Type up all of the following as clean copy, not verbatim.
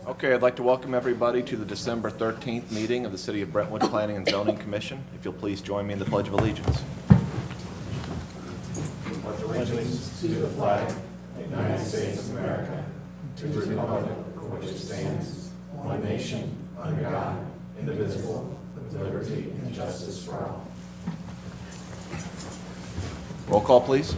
Okay, I'd like to welcome everybody to the December 13th meeting of the City of Brentwood Planning and Zoning Commission. If you'll please join me in the Pledge of Allegiance. Pledge allegiance to the flag of the United States of America, to the republic for which it stands, one nation, under God, indivisible, with liberty and justice for all. Roll call, please.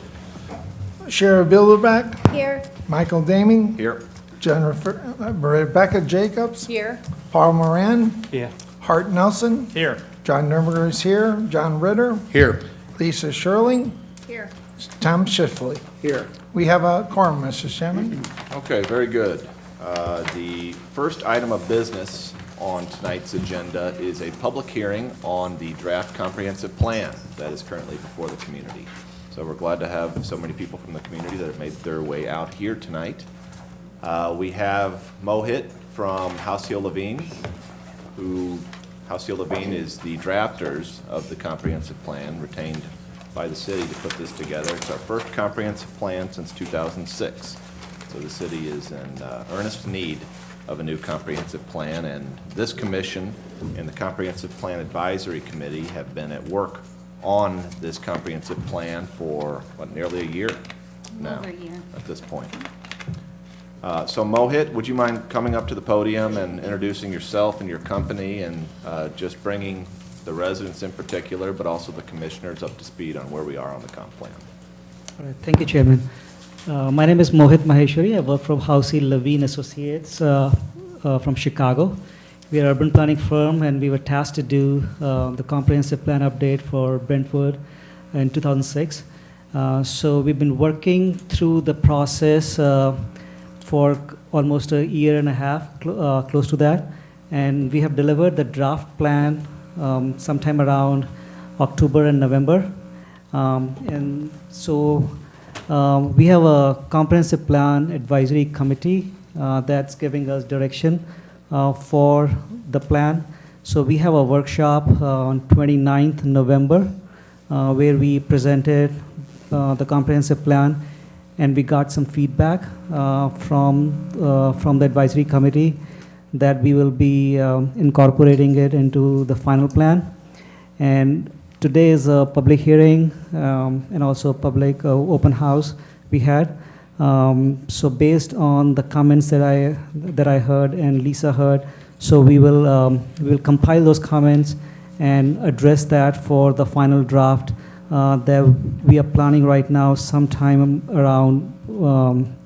Sheriff Bilderback, Here. Michael Daming, Here. Rebecca Jacobs, Here. Paul Moran, Here. Hart Nelson, Here. John Nuremberger is here, John Ritter, Here. Lisa Shirley, Here. Tom Schiffley. Here. We have a quorum, Mr. Chairman. Okay, very good. The first item of business on tonight's agenda is a public hearing on the draft comprehensive plan that is currently before the community. So we're glad to have so many people from the community that have made their way out here tonight. We have Mohit from House Hill Levine, who House Hill Levine is the drafters of the comprehensive plan retained by the city to put this together. It's our first comprehensive plan since 2006. So the city is in earnest need of a new comprehensive plan, and this commission and the Comprehensive Plan Advisory Committee have been at work on this comprehensive plan for, nearly a year now Over a year. at this point. So Mohit, would you mind coming up to the podium and introducing yourself and your company and just bringing the residents in particular, but also the commissioners up to speed on where we are on the comp plan? All right, thank you, Chairman. My name is Mohit Maheshwari. I work from House Hill Levine Associates from Chicago. We are an urban planning firm, and we were tasked to do the comprehensive plan update for Brentwood in 2006. So we've been working through the process for almost a year and a half, close to that, and we have delivered the draft plan sometime around October and November. And so we have a comprehensive plan advisory committee that's giving us direction for the plan. So we have a workshop on 29th November where we presented the comprehensive plan, and we got some feedback from the advisory committee that we will be incorporating it into the final plan. And today is a public hearing and also a public open house we had. So based on the comments that I heard and Lisa heard, so we will compile those comments and address that for the final draft that we are planning right now, sometime around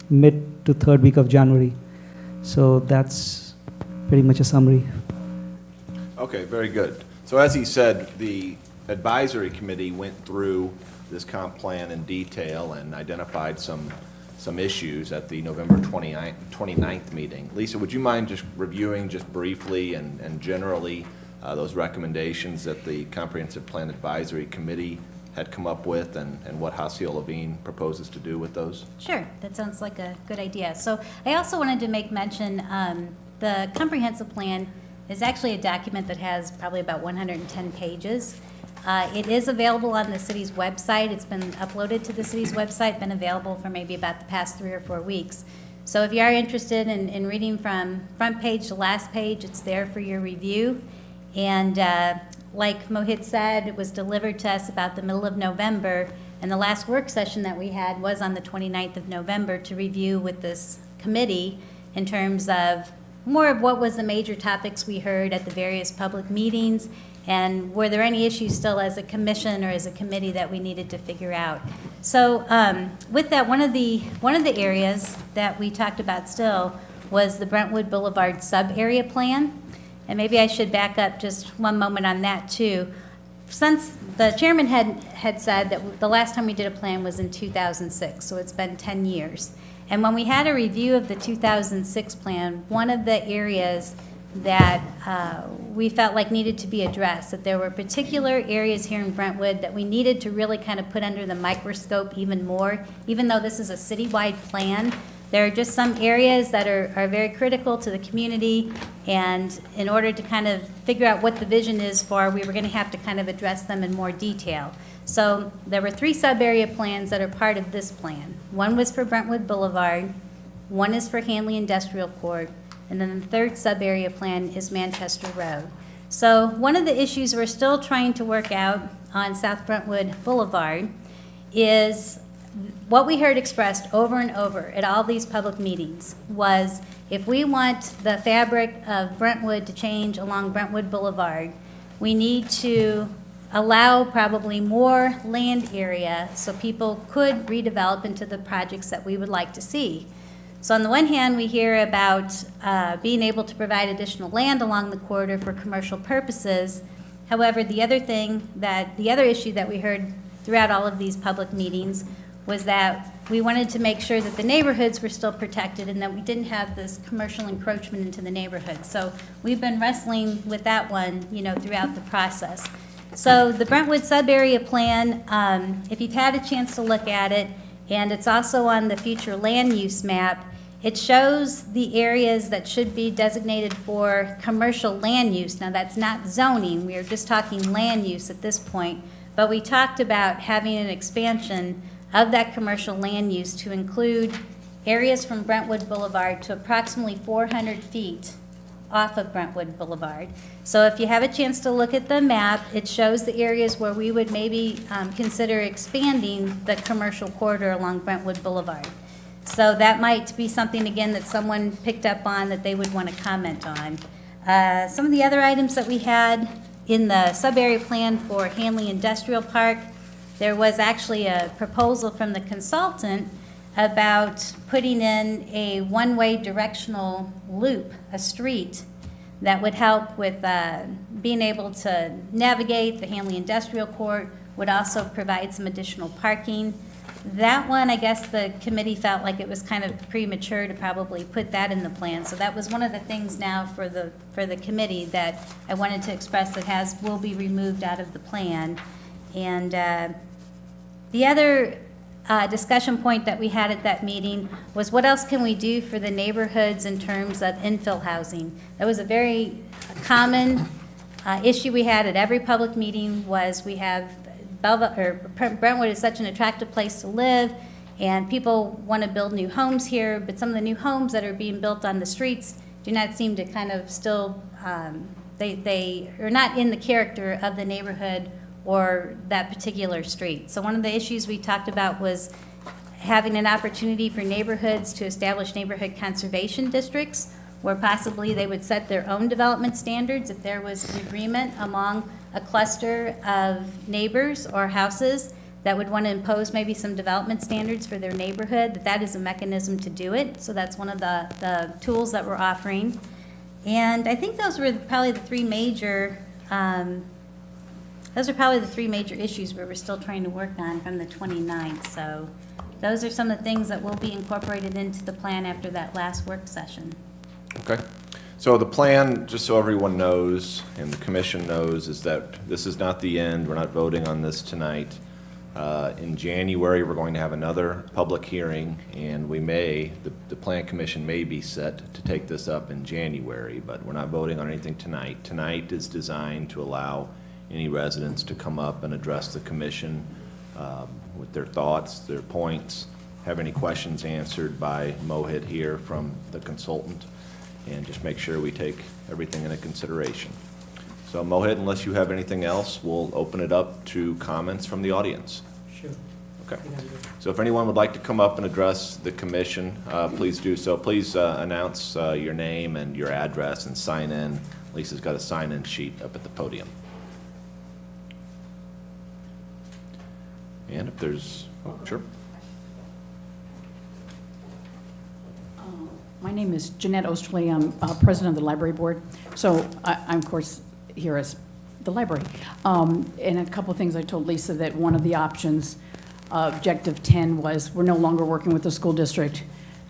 mid to third week of January. So that's pretty much a summary. Okay, very good. So as he said, the advisory committee went through this comp plan in detail and identified some issues at the November 29th meeting. Lisa, would you mind just reviewing just briefly and generally those recommendations that the Comprehensive Plan Advisory Committee had come up with and what House Hill Levine proposes to do with those? Sure, that sounds like a good idea. So I also wanted to make mention, the comprehensive plan is actually a document that has probably about 110 pages. It is available on the city's website. It's been uploaded to the city's website, been available for maybe about the past 3 or 4 weeks. So if you are interested in reading from front page to last page, it's there for your review. And like Mohit said, it was delivered to us about the middle of November, and the last work session that we had was on the 29th of November to review with this committee in terms of more of what was the major topics we heard at the various public meetings, and were there any issues still as a commission or as a committee that we needed to figure out. So with that, one of the areas that we talked about still was the Brentwood Boulevard sub-area plan. And maybe I should back up just one moment on that too. Since the chairman had said that the last time we did a plan was in 2006, so it's been 10 years. And when we had a review of the 2006 plan, one of the areas that we felt like needed to be addressed, that there were particular areas here in Brentwood that we needed to really kind of put under the microscope even more. Even though this is a citywide plan, there are just some areas that are very critical to the community, and in order to kind of figure out what the vision is for, we were going to have to kind of address them in more detail. So there were 3 sub-area plans that are part of this plan. One was for Brentwood Boulevard, one is for Hanley Industrial Court, and then the third sub-area plan is Manchester Road. So one of the issues we're still trying to work out on South Brentwood Boulevard is what we heard expressed over and over at all these public meetings was if we want the fabric of Brentwood to change along Brentwood Boulevard, we need to allow probably more land area so people could redevelop into the projects that we would like to see. So on the one hand, we hear about being able to provide additional land along the corridor for commercial purposes. However, the other issue that we heard throughout all of these public meetings was that we wanted to make sure that the neighborhoods were still protected and that we didn't have this commercial encroachment into the neighborhood. So we've been wrestling with that one, throughout the process. So the Brentwood sub-area plan, if you've had a chance to look at it, and it's also on the future land use map, it shows the areas that should be designated for commercial land use. Now, that's not zoning. We are just talking land use at this point. But we talked about having an expansion of that commercial land use to include areas from Brentwood Boulevard to approximately 400 feet off of Brentwood Boulevard. So if you have a chance to look at the map, it shows the areas where we would maybe consider expanding the commercial corridor along Brentwood Boulevard. So that might be something, again, that someone picked up on that they would want to comment on. Some of the other items that we had in the sub-area plan for Hanley Industrial Park, there was actually a proposal from the consultant about putting in a one-way directional loop, a street, that would help with being able to navigate the Hanley Industrial Court, would also provide some additional parking. That one, I guess the committee felt like it was kind of premature to probably put that in the plan. So that was one of the things now for the committee that I wanted to express that will be removed out of the plan. And the other discussion point that we had at that meeting was what else can we do for the neighborhoods in terms of infill housing. That was a very common issue we had at every public meeting was we have Brentwood is such an attractive place to live, and people want to build new homes here, but some of the new homes that are being built on the streets do not seem to kind of still, they are not in the character of the neighborhood or that particular street. So one of the issues we talked about was having an opportunity for neighborhoods to establish neighborhood conservation districts where possibly they would set their own development standards if there was an agreement among a cluster of neighbors or houses that would want to impose maybe some development standards for their neighborhood, that is a mechanism to do it. So that's one of the tools that we're offering. And I think those were probably the three major issues we were still trying to work on from the 29th. So those are some of the things that will be incorporated into the plan after that last work session. Okay. So the plan, just so everyone knows and the commission knows, is that this is not the end. We're not voting on this tonight. In January, we're going to have another public hearing, and the plan commission may be set to take this up in January, but we're not voting on anything tonight. Tonight is designed to allow any residents to come up and address the commission with their thoughts, their points, have any questions answered by Mohit here from the consultant, and just make sure we take everything into consideration. So Mohit, unless you have anything else, we'll open it up to comments from the audience. Sure. Okay. So if anyone would like to come up and address the commission, please do so. Please announce your name and your address and sign in. Lisa's got a sign-in sheet up at the podium. And if there's, sure. My name is Jeanette Osterly. I'm president of the library board. So I'm, of course, here as the library. And a couple of things I told Lisa that one of the options, objective 10, was we're no longer working with the school district.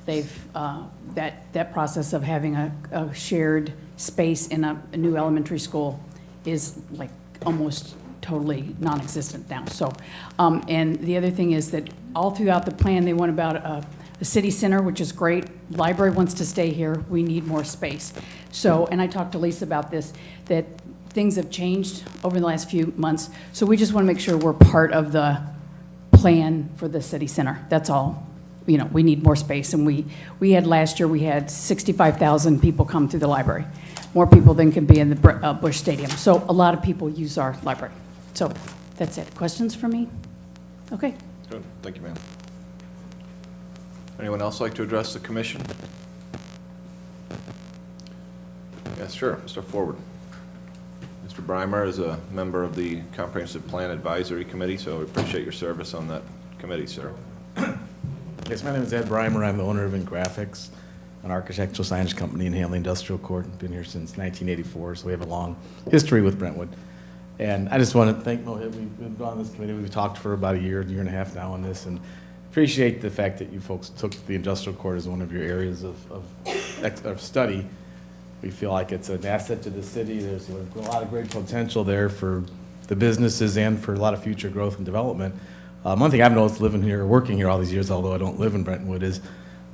They've, that process of having a shared space in a new elementary school is like almost totally non-existent now. So, and the other thing is that all throughout the plan, they want about a city center, which is great. Library wants to stay here. We need more space. So, and I talked to Lisa about this, that things have changed over the last few months. So we just want to make sure we're part of the plan for the city center. That's all. we need more space. And we had, last year, we had 65,000 people come through the library. More people than can be in the Busch Stadium. So a lot of people use our library. So that's it. Questions for me? Okay. Good, thank you, ma'am. Anyone else like to address the commission? Yes, sure, step forward. Mr. Breimer is a member of the Comprehensive Plan Advisory Committee, so we appreciate your service on that committee, sir. Yes, my name is Ed Breimer. I'm the owner of Graphics, an architectural signage company in Hanley Industrial Court. Been here since 1984, so we have a long history with Brentwood. And I just want to thank Mohit. We've been on this committee. We've talked for about a year and a half now on this, and appreciate the fact that you folks took the industrial court as one of your areas of study. We feel like it's an asset to the city. There's a lot of great potential there for the businesses and for a lot of future growth and development. One thing I've noticed living here, working here all these years, although I don't live in Brentwood, is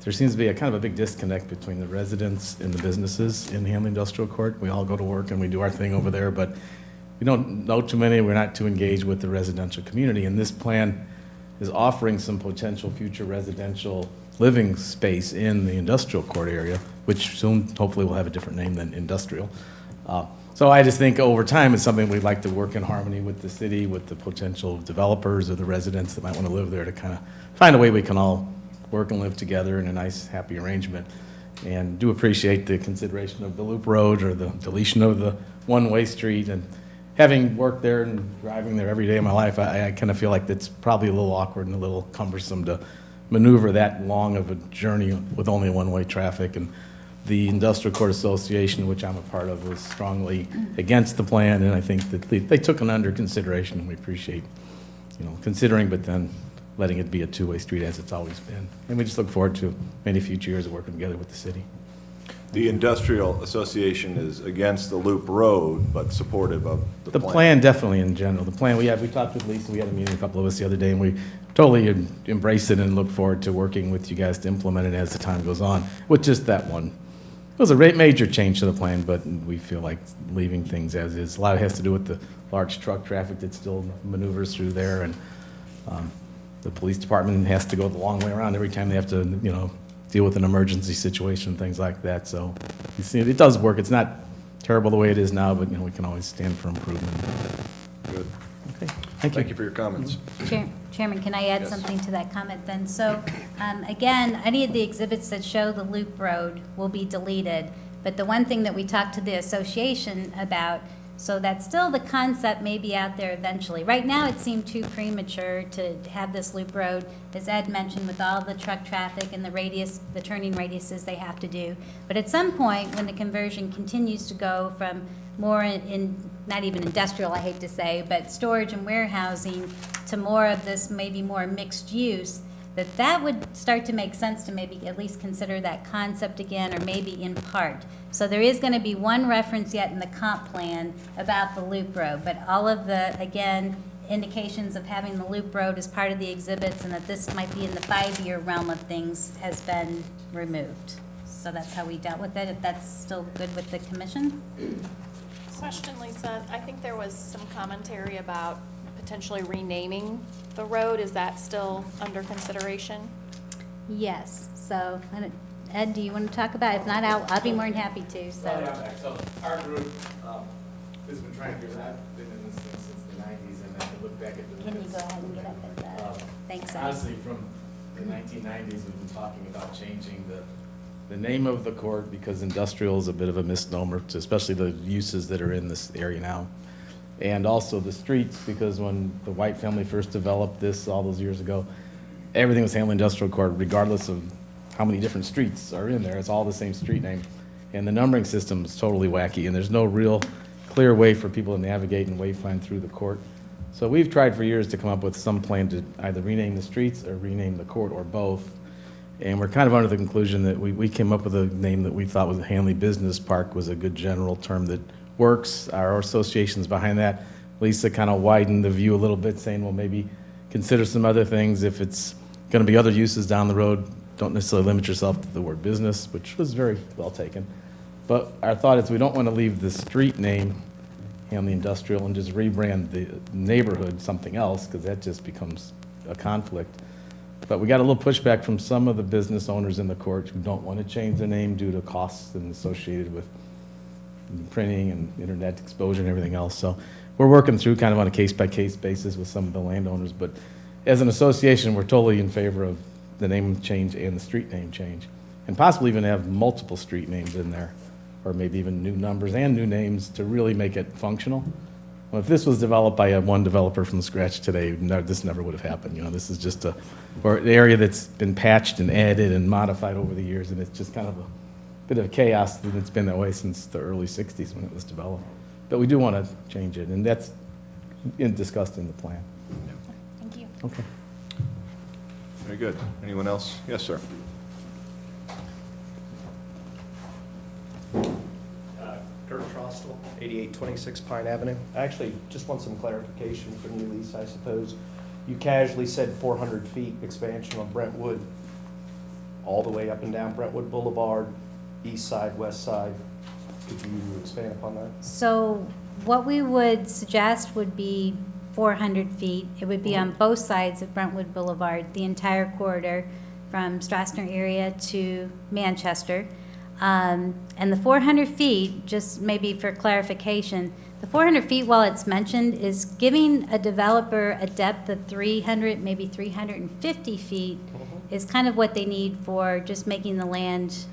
there seems to be a kind of a big disconnect between the residents and the businesses in Hanley Industrial Court. We all go to work and we do our thing over there, but we don't know too many. We're not too engaged with the residential community. And this plan is offering some potential future residential living space in the industrial court area, which soon hopefully will have a different name than industrial. So I just think over time it's something we'd like to work in harmony with the city, with the potential developers or the residents that might want to live there, to kind of find a way we can all work and live together in a nice, happy arrangement. And do appreciate the consideration of the loop road or the deletion of the one-way street. And having worked there and driving there every day of my life, I kind of feel like it's probably a little awkward and a little cumbersome to maneuver that long of a journey with only one-way traffic. And the Industrial Court Association, which I'm a part of, was strongly against the plan, and I think that they took it under consideration, and we appreciate, considering, but then letting it be a two-way street as it's always been. And we just look forward to many future years of working together with the city. The Industrial Association is against the loop road, but supportive of the The plan. plan, definitely in general. The plan, we talked with Lisa, we had a meeting, a couple of us the other day, and we totally embrace it and look forward to working with you guys to implement it as the time goes on, with just that one. It was a major change to the plan, but we feel like leaving things as is. A lot of it has to do with the large truck traffic that still maneuvers through there, and the police department has to go the long way around every time they have to, deal with an emergency situation, things like that. So you see, it does work. It's not terrible the way it is now, but we can always stand for improvement. Good. Okay, Thank you for your comments. Chairman, can I add Yes. something to that comment then? So, again, any of the exhibits that show the loop road will be deleted, but the one thing that we talked to the association about, so that still the concept may be out there eventually. Right now, it seemed too premature to have this loop road, as Ed mentioned, with all the truck traffic and the radius, the turning radiuses they have to do. But at some point, when the conversion continues to go from more in not even industrial, I hate to say, but storage and warehousing, to more of this maybe more mixed use, that would start to make sense to maybe at least consider that concept again, or maybe in part. So there is going to be one reference yet in the comp plan about the loop road, but all of the, again, indications of having the loop road as part of the exhibits and that this might be in the 5-year realm of things has been removed. So that's how we dealt with it, if that's still good with the commission. Question, Lisa. I think there was some commentary about potentially renaming the road. Is that still under consideration? Yes, so, Ed, do you want to talk about it? If not, I'll be more than happy to, so. So our group has been trying to figure out, been in this thing since the 90s, and I can look back at the Can you go ahead and get up at the, thanks, Ed. Honestly, from the 1990s, we've been talking about changing the name of the court, because industrial is a bit of a misnomer, to especially the uses that are in this area now. And also the streets, because when the White family first developed this all those years ago, everything was Hanley Industrial Court, regardless of how many different streets are in there. It's all the same street name. And the numbering system is totally wacky, and there's no real clear way for people to navigate and wayfind through the court. So we've tried for years to come up with some plan to either rename the streets or rename the court, or both. And we're kind of under the conclusion that we came up with a name that we thought was Hanley Business Park was a good general term that works. Our association's behind that. Lisa kind of widened the view a little bit, saying, well, maybe consider some other things. If it's going to be other uses down the road, don't necessarily limit yourself to the word business, which was very well taken. But our thought is we don't want to leave the street name Hanley Industrial and just rebrand the neighborhood something else, because that just becomes a conflict. But we got a little pushback from some of the business owners in the court who don't want to change their name due to costs and associated with printing and internet exposure and everything else. So we're working through kind of on a case-by-case basis with some of the landowners. But as an association, we're totally in favor of the name change and the street name change. And possibly even have multiple street names in there, or maybe even new numbers and new names to really make it functional. Well, if this was developed by one developer from scratch today, this never would have happened. You know, this is just or an area that's been patched and added and modified over the years, and it's just kind of a bit of chaos, and it's been that way since the early 60s when it was developed. But we do want to change it, and that's discussed in the plan. Thank you. Okay. Very good. Anyone else? Yes, sir. Kurt Trostel, 8826 Pine Avenue. I actually just want some clarification from you, Lisa, I suppose. You casually said 400 feet expansion on Brentwood, all the way up and down Brentwood Boulevard, east side, west side. Could you expand upon that? So what we would suggest would be 400 feet. It would be on both sides of Brentwood Boulevard, the entire corridor from Strassner area to Manchester. And the 400 feet, just maybe for clarification, the 400 feet, while it's mentioned, is giving a developer a depth of 300, maybe 350 feet is kind of what they need for just making the land,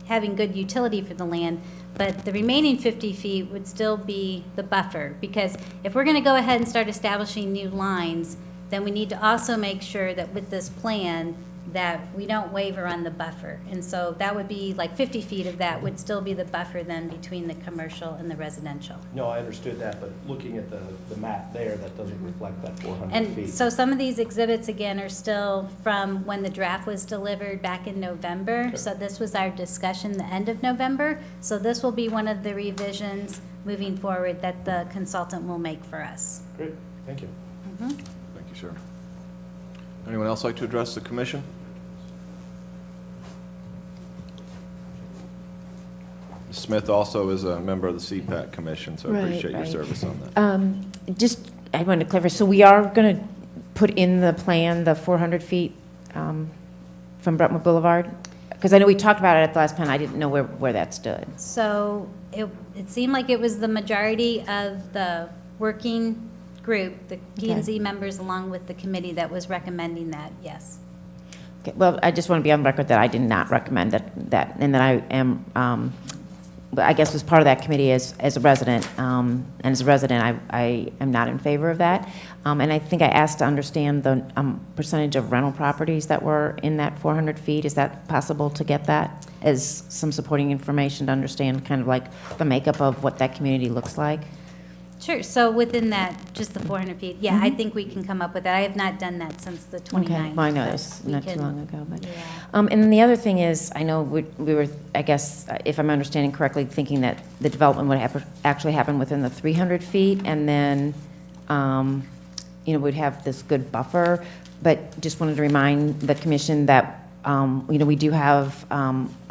having good utility for the land. But the remaining 50 feet would still be the buffer, because if we're going to go ahead and start establishing new lines, then we need to also make sure that with this plan that we don't waver on the buffer. And so that would be like 50 feet of that would still be the buffer then between the commercial and the residential. No, I understood that, but looking at the map there, that doesn't reflect that 400 And feet. so some of these exhibits, again, are still from when the draft was delivered back in November. Okay. So this was our discussion the end of November. So this will be one of the revisions moving forward that the consultant will make for us. Great, thank you. Thank you, sir. Anyone else like to address the commission? Ms. Smith also is a member of the CPAC Commission, so I Right, appreciate your right. service on that. Just, I wanted to clarify, so we are going to put in the plan the 400 feet from Brentwood Boulevard? Because I know we talked about it at the last plan, I didn't know where that stood. So it seemed like it was the majority of the working group, the P and Z members along with the committee that was recommending that, yes. Okay, well, I just want to be on record that I did not recommend that, and that I am, I guess was part of that committee as a resident, and as a resident, I am not in favor of that. And I think I asked to understand the percentage of rental properties that were in that 400 feet. Is that possible to get that as some supporting information to understand kind of like the makeup of what that community looks like? Sure, so within that, just the 400 feet, yeah, I think we can come up with that. I have not done that since the 29th. Okay, well, I know but this we not too can- long ago, but. Yeah. And then the other thing is, I know we were, I guess, if I'm understanding correctly, thinking that the development would actually happen within the 300 feet, and then, we'd have this good buffer. But just wanted to remind the commission that, we do have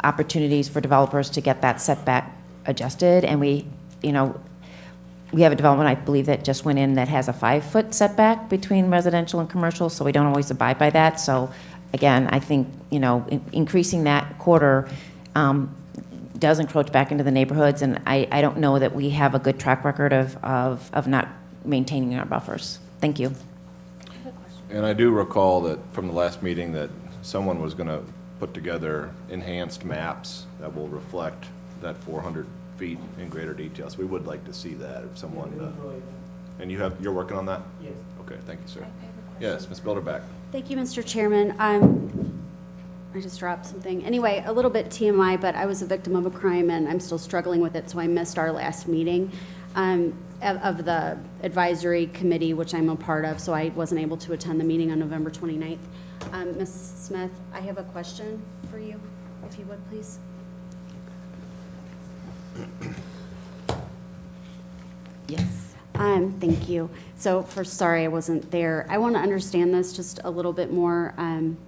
opportunities for developers to get that setback adjusted, and we have a development, I believe, that just went in that has a 5-foot setback between residential and commercial, so we don't always abide by that. So again, I think, increasing that quarter does encroach back into the neighborhoods, and I don't know that we have a good track record of not maintaining our buffers. Thank you. And I do recall that from the last meeting that someone was going to put together enhanced maps that will reflect that 400 feet in greater detail. So we would like to see that if someone, and you're working on that? Yes. Okay, thank you, sir. Yes, Ms. Bilderback. Thank you, Mr. Chairman. I just dropped something. Anyway, a little bit TMI, but I was a victim of a crime and I'm still struggling with it, so I missed our last meeting of the advisory committee, which I'm a part of, so I wasn't able to attend the meeting on November 29th. Ms. Smith, I have a question for you, if you would, please. Yes. Thank you. So first, sorry I wasn't there. I want to understand this just a little bit more.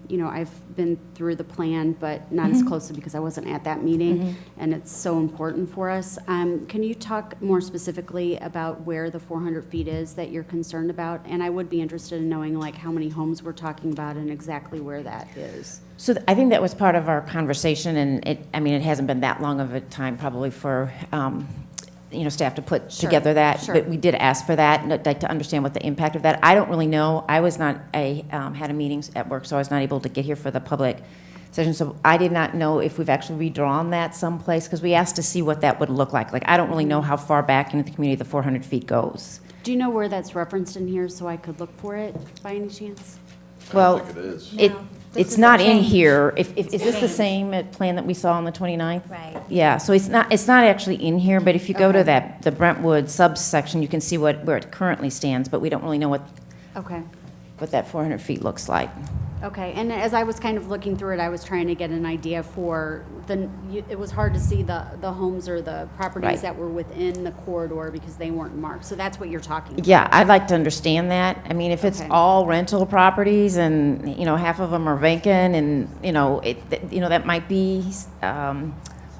You know, I've been through the plan, but not as closely because I wasn't at that meeting, and it's so important for us. Can you talk more specifically about where the 400 feet is that you're concerned about? And I would be interested in knowing, like, how many homes we're talking about and exactly where that is. So I think that was part of our conversation, and it hasn't been that long of a time probably for, staff to put Sure, together that. sure. But we did ask for that, and I'd like to understand what the impact of that. I don't really know. I had a meeting at work, so I was not able to get here for the public session. So I did not know if we've actually redrawn that someplace, because we asked to see what that would look like. Like, I don't really know how far back into the community the 400 feet goes. Do you know where that's referenced in here so I could look for it by any chance? Well, I don't think it is. It, No, this it's is a not in change. here. Is this the change. same plan that we saw on the 29th? Right. Yeah, so it's not actually in here, but if you go to Okay. the Brentwood subsection, you can see where it currently stands, but we don't really know what Okay. that 400 feet looks like. Okay, and as I was kind of looking through it, I was trying to get an idea for it was hard to see the homes or the properties Right. that were within the corridor because they weren't marked. So that's what you're talking about. Yeah, I'd like to understand that. I mean, if it's Okay. all rental properties and, half of them are vacant and, that might be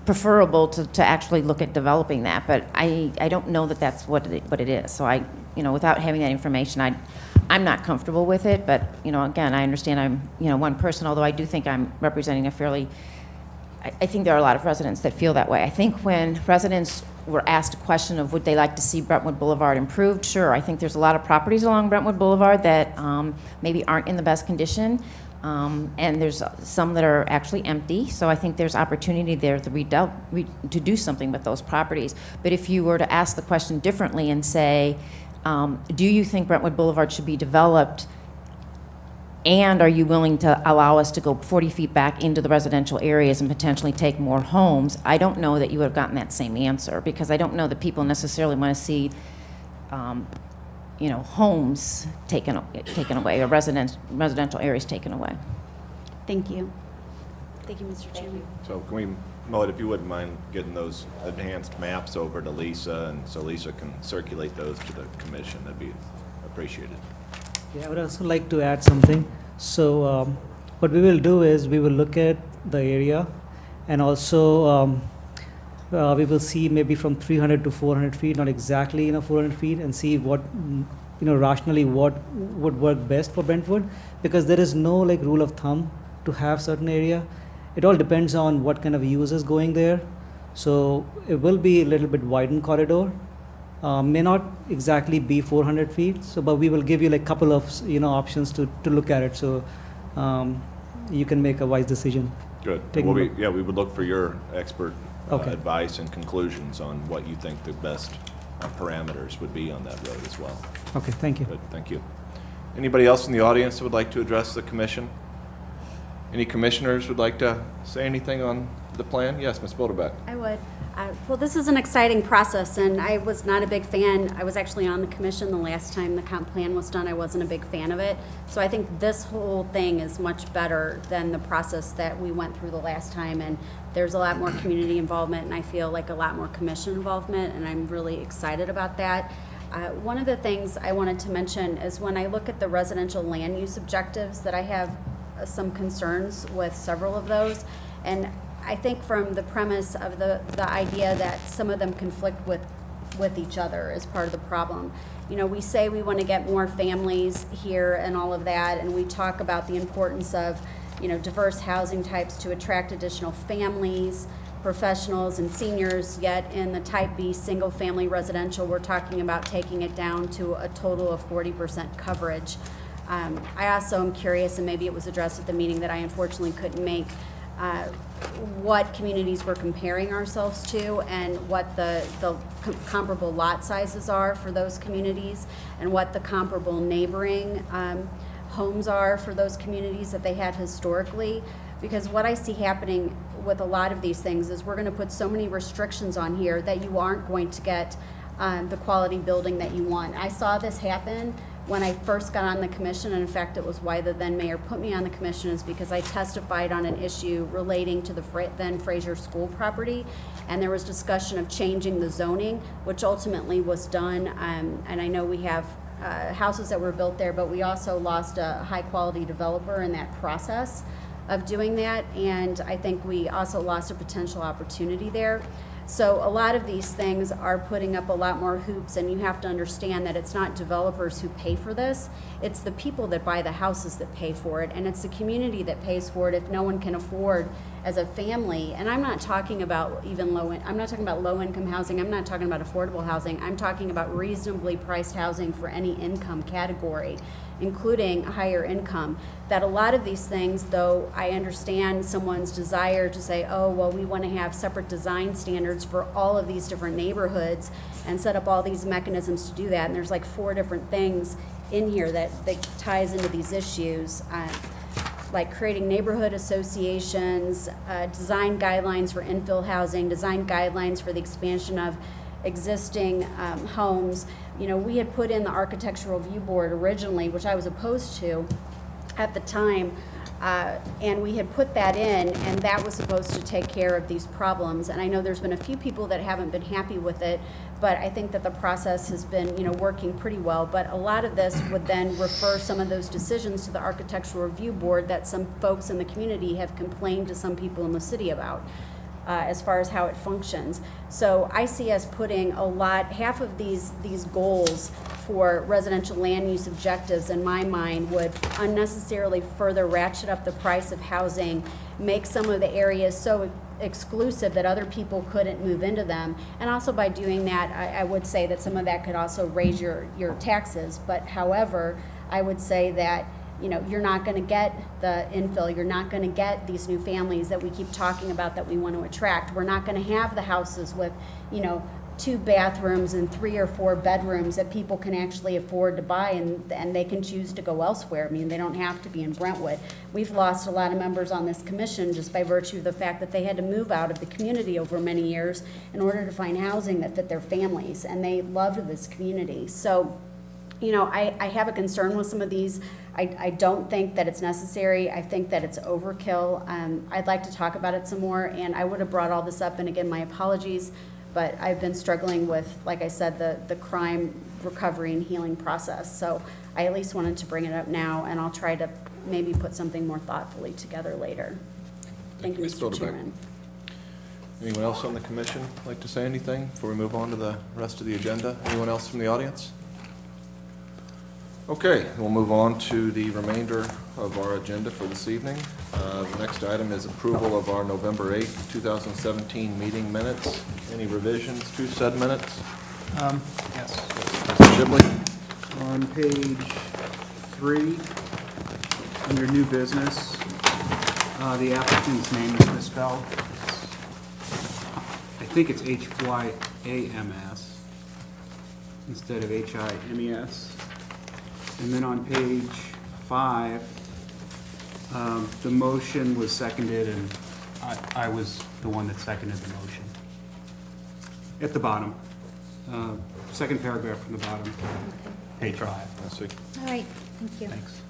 preferable to actually look at developing that, but I don't know that that's what it is. So without having that information, I'm not comfortable with it, but, again, I understand I'm, one person, although I do think I'm representing I think there are a lot of residents that feel that way. I think when residents were asked a question of would they like to see Brentwood Boulevard improved, sure, I think there's a lot of properties along Brentwood Boulevard that maybe aren't in the best condition, and there's some that are actually empty, so I think there's opportunity there to do something with those properties. But if you were to ask the question differently and say, do you think Brentwood Boulevard should be developed, and are you willing to allow us to go 40 feet back into the residential areas and potentially take more homes? I don't know that you would have gotten that same answer, because I don't know that people necessarily want to see, homes taken away or residential areas taken away. Thank you. Thank you, Mr. Chairman. So can we, Mohit, if you wouldn't mind getting those enhanced maps over to Lisa, and so Lisa can circulate those to the commission, that'd be appreciated. Yeah, I would also like to add something. So what we will do is we will look at the area, and also we will see maybe from 300 to 400 feet, not exactly 400 feet, and see what rationally what would work best for Brentwood, because there is no rule of thumb to have certain area. It all depends on what kind of users going there. So it will be a little bit widened corridor. May not exactly be 400 feet, but we will give you a couple of options to look at it, so you can make a wise decision. Good. Take a Well, look. we would look for your expert Okay. advice and conclusions on what you think the best parameters would be on that road as well. Okay, thank you. Good, thank you. Anybody else in the audience that would like to address the commission? Any commissioners would like to say anything on the plan? Yes, Ms. Bilderbeck. I would. Well, this is an exciting process, and I was not a big fan. I was actually on the commission the last time the comp plan was done. I wasn't a big fan of it. So I think this whole thing is much better than the process that we went through the last time, and there's a lot more community involvement, and I feel like a lot more commission involvement, and I'm really excited about that. One of the things I wanted to mention is when I look at the residential land use objectives, that I have some concerns with several of those, and I think from the premise of the idea that some of them conflict with each other is part of the problem. We say we want to get more families here and all of that, and we talk about the importance of, diverse housing types to attract additional families, professionals, and seniors, yet in the type B single-family residential, we're talking about taking it down to a total of 40% coverage. I also am curious, and maybe it was addressed at the meeting that I unfortunately couldn't make, what communities we're comparing ourselves to, and what the comparable lot sizes are for those communities, and what the comparable neighboring homes are for those communities that they had historically. Because what I see happening with a lot of these things is we're going to put so many restrictions on here that you aren't going to get the quality building that you want. I saw this happen when I first got on the commission, and in fact, it was why the then mayor put me on the commission, is because I testified on an issue relating to the then Fraser School property, and there was discussion of changing the zoning, which ultimately was done, and I know we have houses that were built there, but we also lost a high-quality developer in that process of doing that, and I think we also lost a potential opportunity there. So a lot of these things are putting up a lot more hoops, and you have to understand that it's not developers who pay for this, it's the people that buy the houses that pay for it, and it's the community that pays for it if no one can afford as a family. And I'm not talking about even I'm not talking about low-income housing, I'm not talking about affordable housing, I'm talking about reasonably priced housing for any income category, including higher income. That a lot of these things, though I understand someone's desire to say, oh, well, we want to have separate design standards for all of these different neighborhoods and set up all these mechanisms to do that, and there's like 4 different things in here that ties into these issues, like creating neighborhood associations, design guidelines for infill housing, design guidelines for the expansion of existing homes. You know, we had put in the Architectural Review Board originally, which I was opposed to at the time, and we had put that in, and that was supposed to take care of these problems. And I know there's been a few people that haven't been happy with it, but I think that the process has been, you know, working pretty well. But a lot of this would then refer some of those decisions to the Architectural Review Board that some folks in the community have complained to some people in the city about. As far as how it functions. So I see us putting half of these goals for residential land use objectives, in my mind, would unnecessarily further ratchet up the price of housing, make some of the areas so exclusive that other people couldn't move into them. And also by doing that, I would say that some of that could also raise your taxes. But however, I would say that, you know, you're not going to get the infill, you're not going to get these new families that we keep talking about that we want to attract. We're not going to have the houses with, you know, 2 bathrooms and 3 or 4 bedrooms that people can actually afford to buy, and they can choose to go elsewhere. I mean, they don't have to be in Brentwood. We've lost a lot of members on this commission just by virtue of the fact that they had to move out of the community over many years in order to find housing that fit their families, and they loved this community. So, you know, I have a concern with some of these. I don't think that it's necessary. I think that it's overkill. I'd like to talk about it some more, and I would have brought all this up, and again, my apologies, but I've been struggling with, like I said, the crime recovery and healing process. So I at least wanted to bring it up now, and I'll try to maybe put something more thoughtfully together later. Thank you, Ms. Mr. Bilderbeck. Chairman. Anyone else on the commission like to say anything before we move on to the rest of the agenda? Anyone else from the audience? Okay, we'll move on to the remainder of our agenda for this evening. The next item is approval of our November 8th, 2017 meeting minutes. Any revisions to said minutes? Yes. Mr. Shibley? On page 3, under new business, the applicant's name is misspelled. I think it's H-Y-A-M-S instead of H-I-M-E-S. And then on page 5, the motion was seconded, and I was the one that seconded the motion. At the bottom, second paragraph from the bottom, page 5. I see. All right, thank you. Thanks.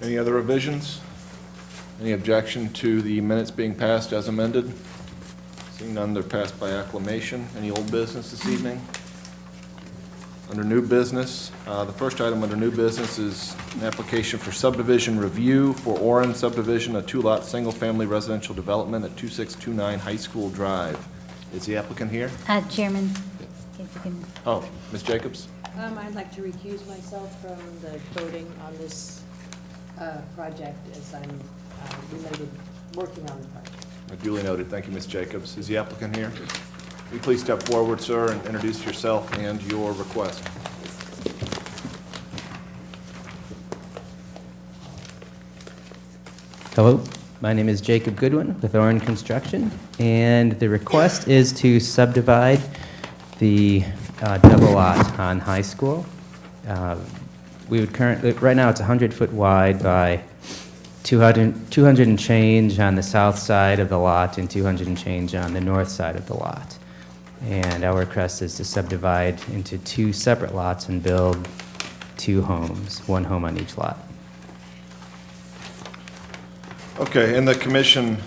Any other revisions? Any objection to the minutes being passed as amended? Seeing none, they're passed by acclamation. Any old business this evening? Under new business, the first item under new business is an application for subdivision review for Oren subdivision, a 2-lot, single-family residential development at 2629 High School Drive. Is the applicant here? Chairman, if you can. Oh, Ms. Jacobs? I'd like to recuse myself from the voting on this project as I'm working on the project. Duly noted. Thank you, Ms. Jacobs. Is the applicant here? Will you please step forward, sir, and introduce yourself and your request? Hello, my name is Jacob Goodwin with Oren Construction, and the request is to subdivide the double lot on High School. We would currently, right now it's 100 foot wide by 200 and change on the south side of the lot and 200 and change on the north side of the lot. And our request is to subdivide into 2 separate lots and build 2 homes, 1 home on each lot. Okay, and the commission,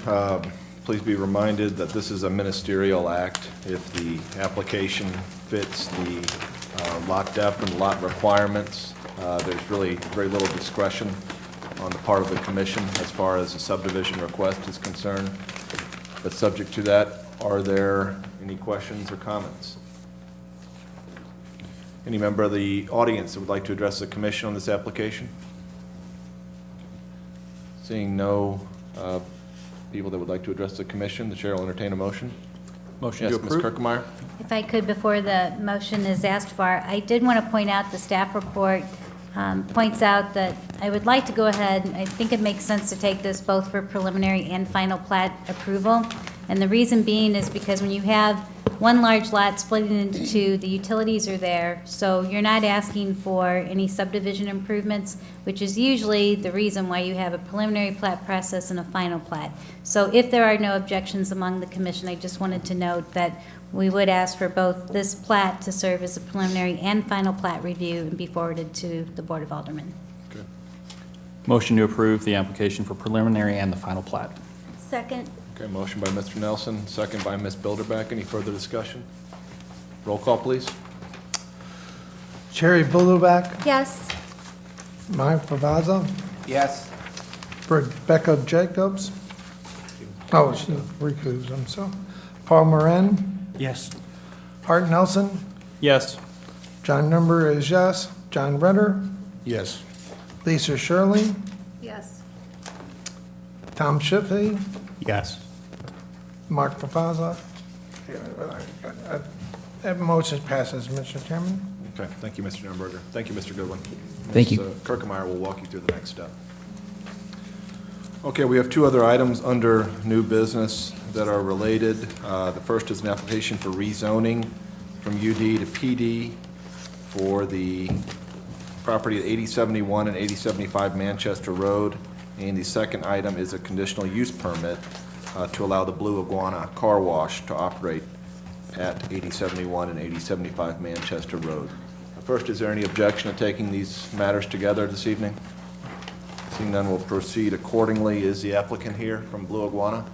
please be reminded that this is a ministerial act. If the application fits the lot depth and lot requirements, there's really very little discretion on the part of the commission as far as a subdivision request is concerned. But subject to that, are there any questions or comments? Any member of the audience that would like to address the commission on this application? Seeing no people that would like to address the commission, the chair will entertain a motion. Motion to Yes, Ms. approve? Kirkmeyer? If I could, before the motion is asked for, I did want to point out the staff report points out that I would like to go ahead, I think it makes sense to take this both for preliminary and final plat approval. And the reason being is because when you have one large lot splitting into 2, the utilities are there, so you're not asking for any subdivision improvements, which is usually the reason why you have a preliminary plat process and a final plat. So if there are no objections among the commission, I just wanted to note that we would ask for both this plat to serve as a preliminary and final plat review and be forwarded to the Board of Aldermen. Okay. Motion to approve the application for preliminary and the final plat. Second. Okay, motion by Mr. Nelson, second by Ms. Bilderbeck. Any further discussion? Roll call, please. Sherry Bilderback, Yes. Mike Favazza, Yes. Rebecca Jacobs. Oh, she recused himself. Paul Moran, Yes. Art Nelson, Yes. John Number is yes. John Ritter, Yes. Lisa Shirley, Yes. Tom Shiffey, Yes. Mark Favazza. That motion passes, Mr. Chairman. Okay, thank you, Mr. Nurnberger. Thank you, Mr. Goodwin. Thank you. Ms. Kirkmeyer will walk you through the next step. Okay, we have 2 other items under new business that are related. The first is an application for rezoning from UD to PD for the property at 8071 and 8075 Manchester Road. And the second item is a conditional use permit to allow the Blue Iguana Car Wash to operate at 8071 and 8075 Manchester Road. First, is there any objection to taking these matters together this evening? Seeing none, we'll proceed accordingly. Is the applicant here from Blue Iguana?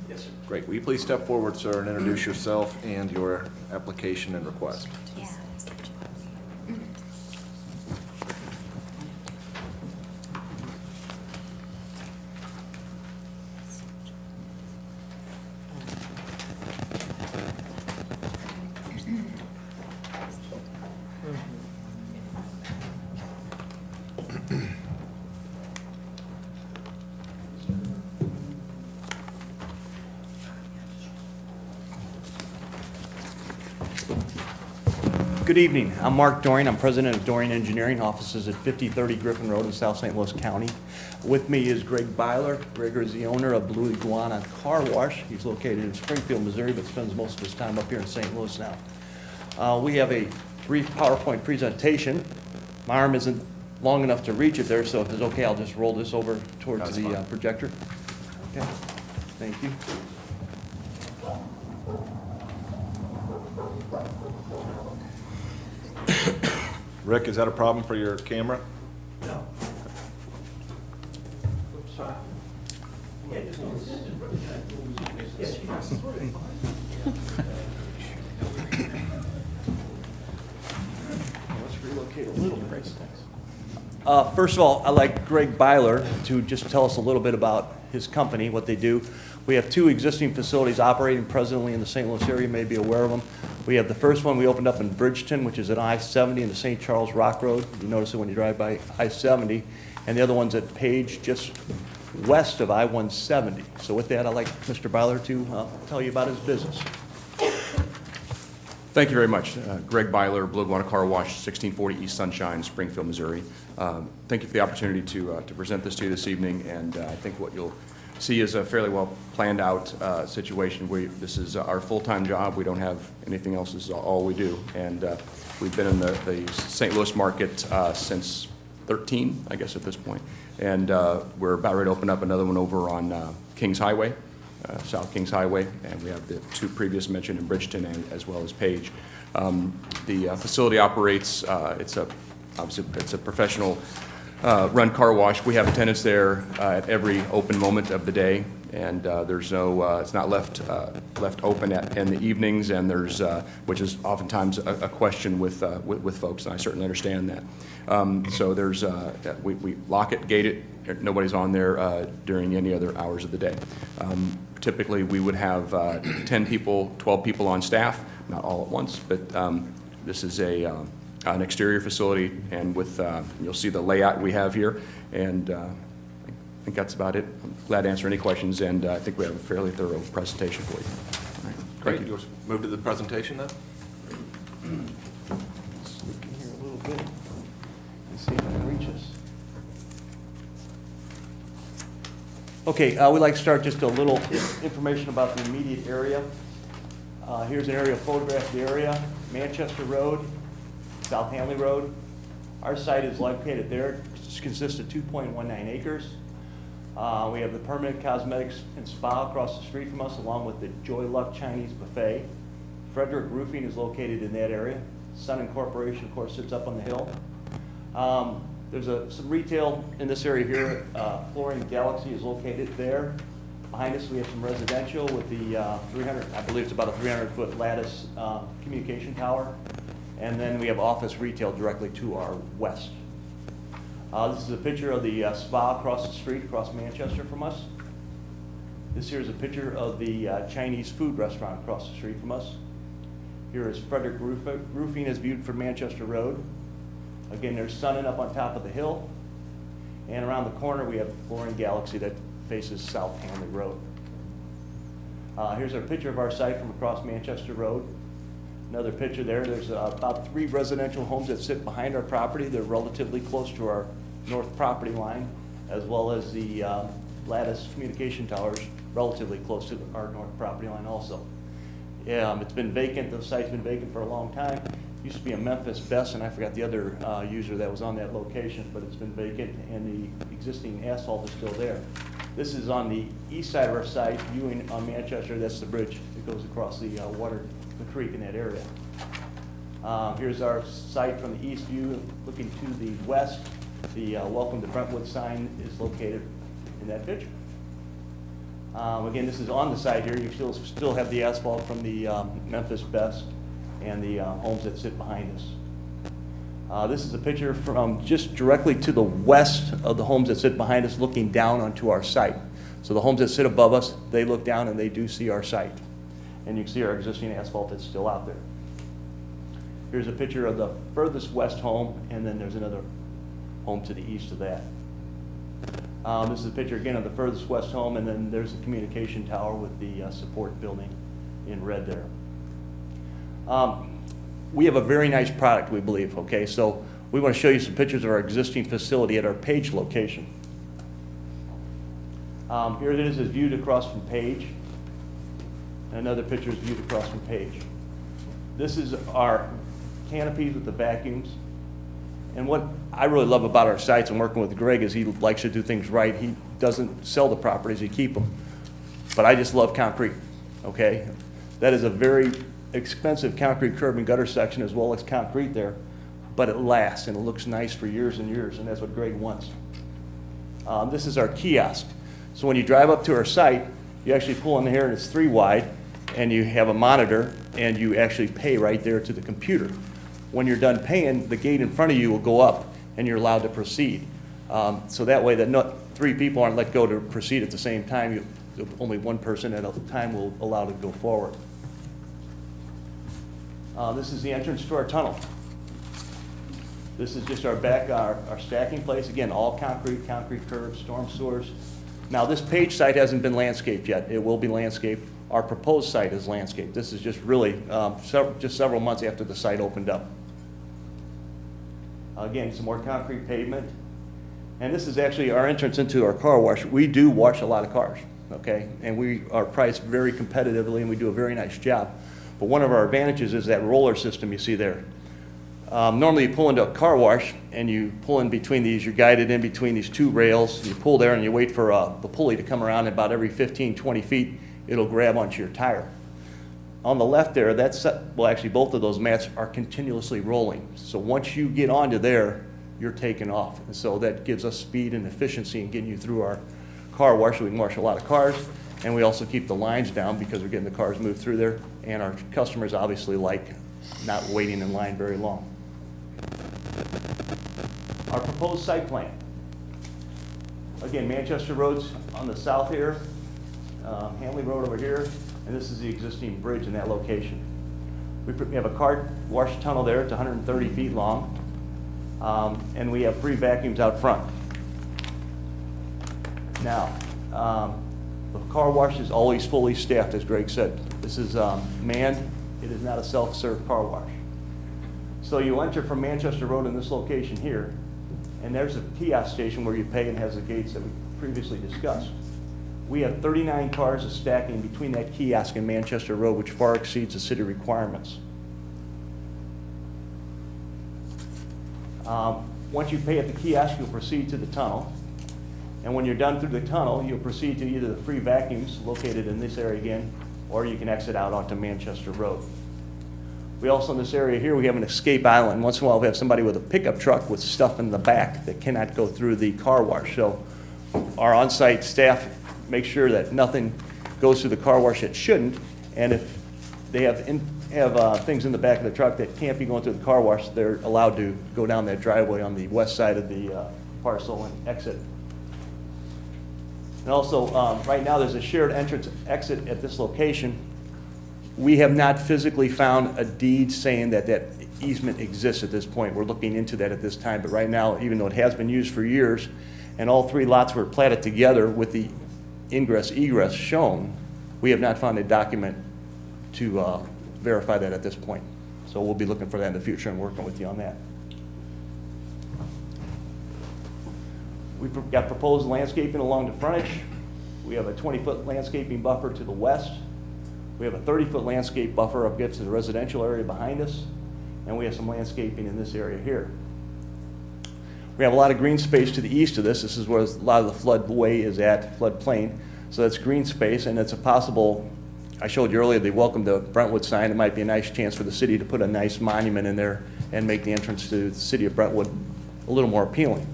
Yes, sir. Great. Will you please step forward, sir, and introduce yourself and your application and request? Good evening. I'm Mark Dorian. I'm president of Dorian Engineering, offices at 5030 Griffin Road in South St. Louis County. With me is Greg Byler. Greg is the owner of Blue Iguana Car Wash. He's located in Springfield, Missouri, but spends most of his time up here in St. Louis now. We have a brief PowerPoint presentation. My arm isn't long enough to reach it there, so if it's okay, I'll just roll this over towards That's the fine. projector. Okay, thank you. Rick, is that a problem for your camera? No. Oops, sorry. Let's relocate a little bit. First of all, I'd like Greg Byler to just tell us a little bit about his company, what they do. We have 2 existing facilities operating presently in the St. Louis area, you may be aware of them. We have the first one we opened up in Bridgeton, which is at I-70 in the St. Charles Rock Road. You notice it when you drive by I-70. And the other one's at Page, just west of I-170. So with that, I'd like Mr. Byler to tell you about his business. Thank you very much. Greg Byler, Blue Iguana Car Wash, 1640 East Sunshine, Springfield, Missouri. Thank you for the opportunity to present this to you this evening, and I think what you'll see is a fairly well planned out situation. This is our full-time job. We don't have anything else. This is all we do. And we've been in the St. Louis market since 13, I guess, at this point. And we're about ready to open up another one over on Kings Highway, South Kings Highway, and we have the 2 previous mentioned in Bridgeton as well as Page. The facility operates, it's a obviously, it's a professional run car wash. We have attendants there at every open moment of the day, and there's no, it's not left open in the evenings, and there's, which is oftentimes a question with folks, and I certainly understand that. So there's, we lock it, gate it, nobody's on there during any other hours of the day. Typically, we would have 10 people, 12 people on staff, not all at once, but this is an exterior facility, and with, you'll see the layout we have here, and I think that's about it. I'm glad to answer any questions, and I think we have a fairly thorough presentation for you. All right. Great, Thank you. you'll move to the presentation then? Sneak in here a little bit and see if I can reach us. Okay, we'd like to start just a little information about the immediate area. Here's an aerial photograph of the area, Manchester Road, South Hanley Road. Our site is located there. It consists of 2.19 acres. We have the Permanent Cosmetics and Spa across the street from us, along with the Joy Luck Chinese Buffet. Frederick Roofing is located in that area. Sun Incorporation, of course, sits up on the hill. There's some retail in this area here. Flooring Galaxy is located there. Behind us, we have some residential with the 300, I believe it's about a 300-foot lattice communication tower. And then we have office retail directly to our west. This is a picture of the spa across the street, across Manchester from us. This here is a picture of the Chinese food restaurant across the street from us. Here is Frederick Roofing as viewed from Manchester Road. Again, there's Sun up on top of the hill. And around the corner, we have Flooring Galaxy that faces South Hanley Road. Here's a picture of our site from across Manchester Road. Another picture there. There's about 3 residential homes that sit behind our property. They're relatively close to our north property line, as well as the lattice communication towers, relatively close to our north property line also. It's been vacant. The site's been vacant for a long time. Used to be a Memphis Best, and I forgot the other user that was on that location, but it's been vacant, and the existing asphalt is still there. This is on the east side of our site, viewing on Manchester. That's the bridge that goes across the the creek in that area. Here's our site from the east view, looking to the west. The Welcome to Brentwood sign is located in that picture. Again, this is on the site here. You still have the asphalt from the Memphis Best and the homes that sit behind us. This is a picture from just directly to the west of the homes that sit behind us, looking down onto our site. So the homes that sit above us, they look down and they do see our site. And you can see our existing asphalt that's still out there. Here's a picture of the furthest west home, and then there's another home to the east of that. This is a picture again of the furthest west home, and then there's the communication tower with the support building in red there. We have a very nice product, we believe, okay? So we want to show you some pictures of our existing facility at our Page location. Here it is viewed across from Page. And another picture is viewed across from Page. This is our canopies with the vacuums. And what I really love about our sites and working with Greg is he likes to do things right. He doesn't sell the properties, he keeps them. But I just love concrete, okay? That is a very expensive concrete curb and gutter section as well as concrete there, but it lasts and it looks nice for years and years, and that's what Greg wants. This is our kiosk. So when you drive up to our site, you actually pull in here and it's 3 wide, and you have a monitor, and you actually pay right there to the computer. When you're done paying, the gate in front of you will go up, and you're allowed to proceed. So that way that not 3 people aren't let go to proceed at the same time. Only 1 person at a time will allow to go forward. This is the entrance to our tunnel. This is just our back, our stacking place. Again, all concrete curbs, storm sewers. Now, this Page site hasn't been landscaped yet. It will be landscaped. Our proposed site is landscaped. This is just really just several months after the site opened up. Again, some more concrete pavement. And this is actually our entrance into our car wash. We do wash a lot of cars, okay? And we are priced very competitively, and we do a very nice job. But one of our advantages is that roller system you see there. Normally you pull into a car wash and you pull in between these, you're guided in between these 2 rails, you pull there and you wait for, the pulley to come around, and about every 15, 20 feet, it'll grab onto your tire. This is actually our entrance to our car wash. We do wash a lot of cars, okay? And we are priced very competitively, and we do a very nice job. But one of our advantages is that roller system you see there. Normally you pull into a car wash and you pull in between these, you're guided in between these 2 rails, you pull there and you wait for, the pulley to come around, and about every 15, 20 feet, it'll grab onto your tire. On the left there, well, actually, both of those mats are continuously rolling. So once you get onto there, you're taking off. And so that gives us speed and efficiency in getting you through our car wash. So we can wash a lot of cars, and we also keep the lines down because we're getting the cars moved through there. And our customers obviously like not waiting in line very long. Our proposed site plan. Again, Manchester Road's on the south here, Hanley Road over here, and this is the existing bridge in that location. We have a car wash tunnel there, it's 130 feet long, and we have 3 vacuums out front. Now, the car wash is always fully staffed, as Greg said. This is manned, it is not a self-serve car wash. So you enter from Manchester Road in this location here, and there's a kiosk station where you pay and has the gates that we previously discussed. We have 39 cars stacking between that kiosk and Manchester Road, which far exceeds the city requirements. Once you pay at the kiosk, you'll proceed to the tunnel. And when you're done through the tunnel, you'll proceed to either the free vacuums located in this area again, or you can exit out onto Manchester Road. We also, in this area here, we have an escape island. Once in a while, we have somebody with a pickup truck with stuff in the back that cannot go through the car wash. So our on-site staff make sure that nothing goes through the car wash that shouldn't. And if they have things in the back of the truck that can't be going through the car wash, they're allowed to go down that driveway on the west side of the parcel and exit. And also, right now, there's a shared entrance exit at this location. We have not physically found a deed saying that that easement exists at this point. We're looking into that at this time, but right now, even though it has been used for years, and all 3 lots were platted together with the ingress egress shown, we have not found a document to verify that at this point. So we'll be looking for that in the future and working with you on that. We've got proposed landscaping along the frontage. We have a 20-foot landscaping buffer to the west. We have a 30-foot landscape buffer up against the residential area behind us, and we have some landscaping in this area here. We have a lot of green space to the east of this. This is where a lot of the floodway is at, floodplain. So that's green space, and it's a possible, I showed you earlier, the welcome to Brentwood sign. It might be a nice chance for the city to put a nice monument in there and make the entrance to the city of Brentwood a little more appealing.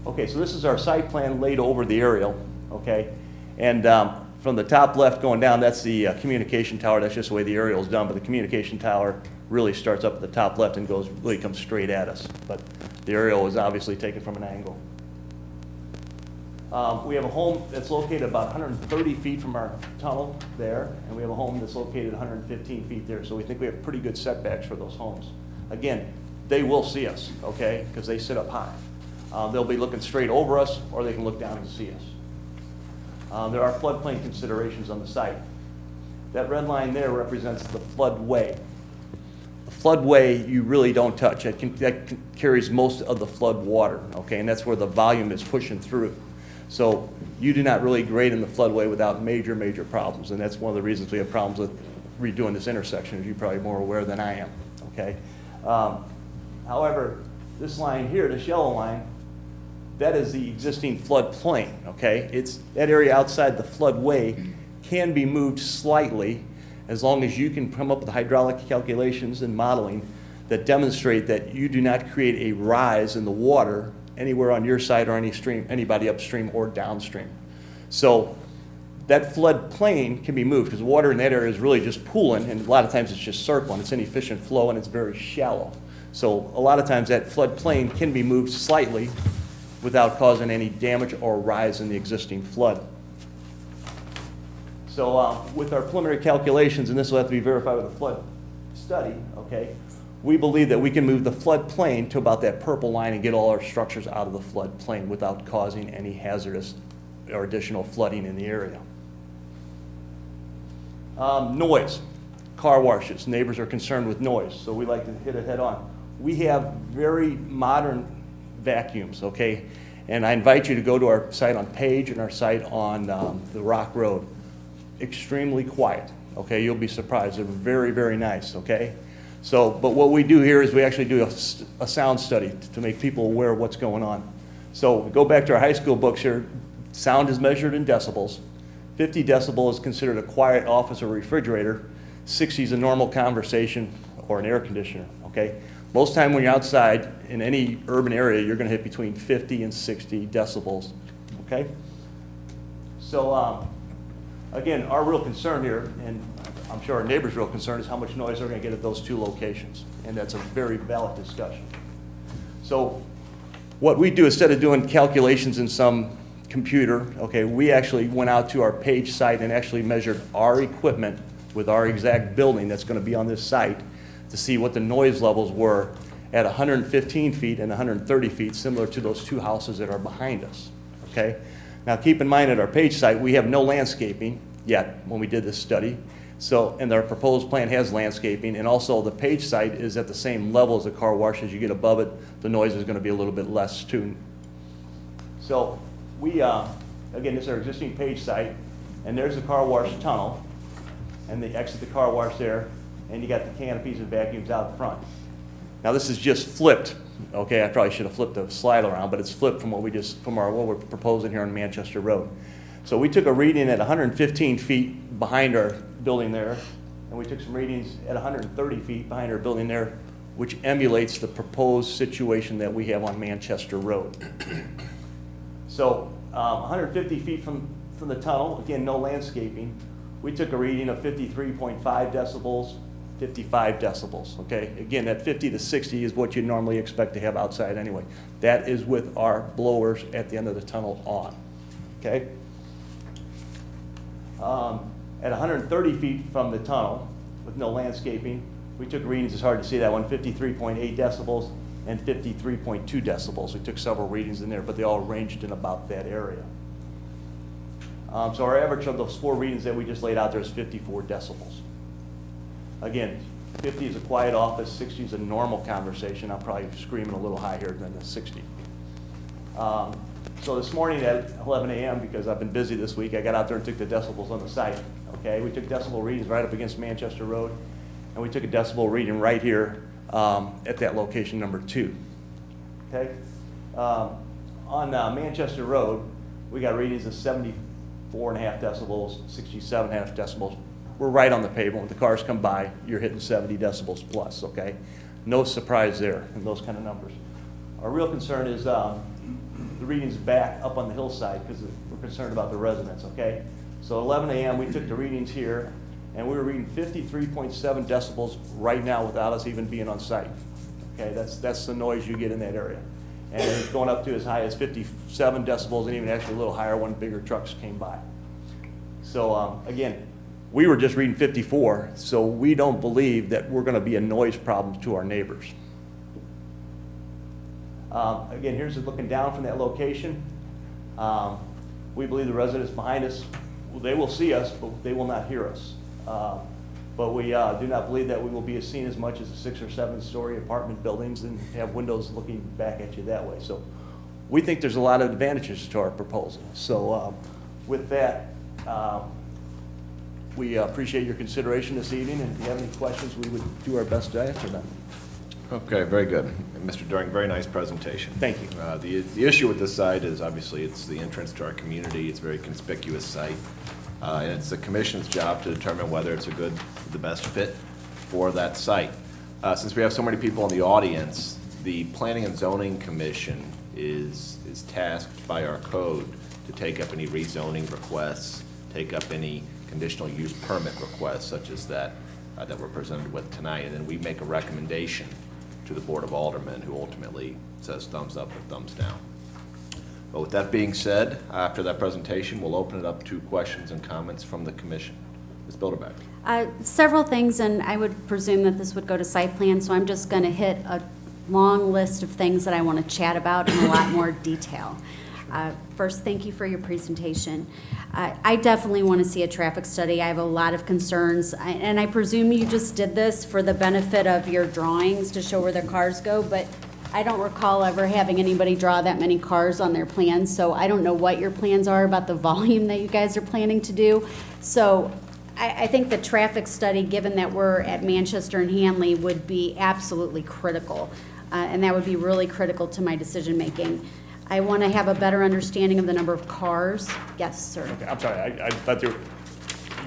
Okay, so this is our site plan laid over the aerial, okay? And from the top left going down, that's the communication tower. That's just the way the aerial is done, but the communication tower really starts up at the top left and really comes straight at us. But the aerial is obviously taken from an angle. We have a home that's located about 130 feet from our tunnel there, and we have a home that's located 115 feet there. So we think we have pretty good setbacks for those homes. Again, they will see us, okay, because they sit up high. They'll be looking straight over us, or they can look down and see us. There are floodplain considerations on the site. That red line there represents the floodway. The floodway you really don't touch. That carries most of the flood water, okay, and that's where the volume is pushing through. So you do not really grade in the floodway without major, major problems, and that's one of the reasons we have problems with redoing this intersection, as you're probably more aware than I am, okay? However, this line here, this yellow line, that is the existing floodplain, okay? It's that area outside the floodway can be moved slightly as long as you can come up with hydraulic calculations and modeling that demonstrate that you do not create a rise in the water anywhere on your side or anybody upstream or downstream. So that floodplain can be moved because water in that area is really just pooling, and a lot of times it's just circling. It's inefficient flow and it's very shallow. So a lot of times that floodplain can be moved slightly without causing any damage or rise in the existing flood. So with our preliminary calculations, and this will have to be verified with a flood study, okay, we believe that we can move the floodplain to about that purple line and get all our structures out of the floodplain without causing any hazardous or additional flooding in the area. Noise, car washes. Neighbors are concerned with noise, so we like to hit it head on. We have very modern vacuums, okay? And I invite you to go to our site on Page and our site on the Rock Road. Extremely quiet, okay? You'll be surprised. They're very, very nice, okay? So, but what we do here is we actually do a sound study to make people aware of what's going on. So we go back to our high school books here. Sound is measured in decibels. 50 decibel is considered a quiet office or refrigerator. 60 is a normal conversation or an air conditioner, okay? Most time when you're outside in any urban area, you're gonna hit between 50 and 60 decibels, okay? So, again, our real concern here, and I'm sure our neighbors' real concern, is how much noise they're gonna get at those two locations, and that's a very valid discussion. So, what we do, instead of doing calculations in some computer, okay, we actually went out to our page site and actually measured our equipment with our exact building that's gonna be on this site to see what the noise levels were at 115 feet and 130 feet, similar to those two houses that are behind us, okay? Now, keep in mind at our page site, we have no landscaping yet when we did this study. So, and our proposed plan has landscaping, and also the page site is at the same level as the car wash. As you get above it, the noise is gonna be a little bit less too. So, we, again, this is our existing page site, and there's the car wash tunnel, and they exit the car wash there, and you got the canopies and vacuums out front. Now, this is just flipped, okay? I probably should have flipped the slide around, but it's flipped from what we're proposing here on Manchester Road. So we took a reading at 115 feet behind our building there, and we took some readings at 130 feet behind our building there, which emulates the proposed situation that we have on Manchester Road. So 150 feet from the tunnel, again, no landscaping, we took a reading of 53.5 decibels, 55 decibels, okay? Again, that 50 to 60 is what you normally expect to have outside anyway. That is with our blowers at the end of the tunnel on, okay? At 130 feet from the tunnel, with no landscaping, we took readings, it's hard to see that one, 53.8 decibels and 53.2 decibels. We took several readings in there, but they all ranged in about that area. So our average of those four readings that we just laid out there is 54 decibels. Again, 50 is a quiet office, 60 is a normal conversation. I'm probably screaming a little higher than the 60. So this morning at 11 a.m., because I've been busy this week, I got out there and took the decibels on the site, okay? We took decibel readings right up against Manchester Road, and we took a decibel reading right here at that location number 2, okay? On Manchester Road, we got readings of 74.5 decibels, 67.5 decibels. We're right on the pavement. When the cars come by, you're hitting 70 decibels plus, okay? No surprise there in those kind of numbers. Our real concern is the readings back up on the hillside because we're concerned about the residents, okay? So 11 a.m., we took the readings here, and we were reading 53.7 decibels right now without us even being on site, okay? That's the noise you get in that area. And it's going up to as high as 57 decibels and even actually a little higher when bigger trucks came by. So again, we were just reading 54, so we don't believe that we're gonna be a noise problem to our neighbors. Again, here's it looking down from that location. We believe the residents behind us, well, they will see us, but they will not hear us. But we do not believe that we will be seen as much as the 6 or 7 story apartment buildings and have windows looking back at you that way. So we think there's a lot of advantages to our proposal. So with that, we appreciate your consideration this evening, and if you have any questions, we would do our best to answer them. Okay, very good. And Mr. Doring, very nice presentation. Thank you. The issue with this site is obviously it's the entrance to our community. It's a very conspicuous site. And it's the commission's job to determine whether it's the best fit for that site. Since we have so many people in the audience, the Planning and Zoning Commission is tasked by our code to take up any rezoning requests, take up any conditional use permit requests such as that we're presented with tonight, and then we make a recommendation to the Board of Aldermen, who ultimately says thumbs up or thumbs down. But with that being said, after that presentation, we'll open it up to questions and comments from the commission. Ms. Bilderbeck. Several things, and I would presume that this would go to site plan, so I'm just going to hit a long list of things that I want to chat about in a lot more detail. First, thank you for your presentation. I definitely want to see a traffic study. I have a lot of concerns, and I presume you just did this for the benefit of your drawings to show where their cars go, but I don't recall ever having anybody draw that many cars on their plans, so I don't know what your plans are about the volume that you guys are planning to do. So I think the traffic study, given that we're at Manchester and Hanley, would be absolutely critical, and that would be really critical to my decision-making. I want to have a better understanding of the number of cars. Yes, sir. Okay, I'm sorry, I thought you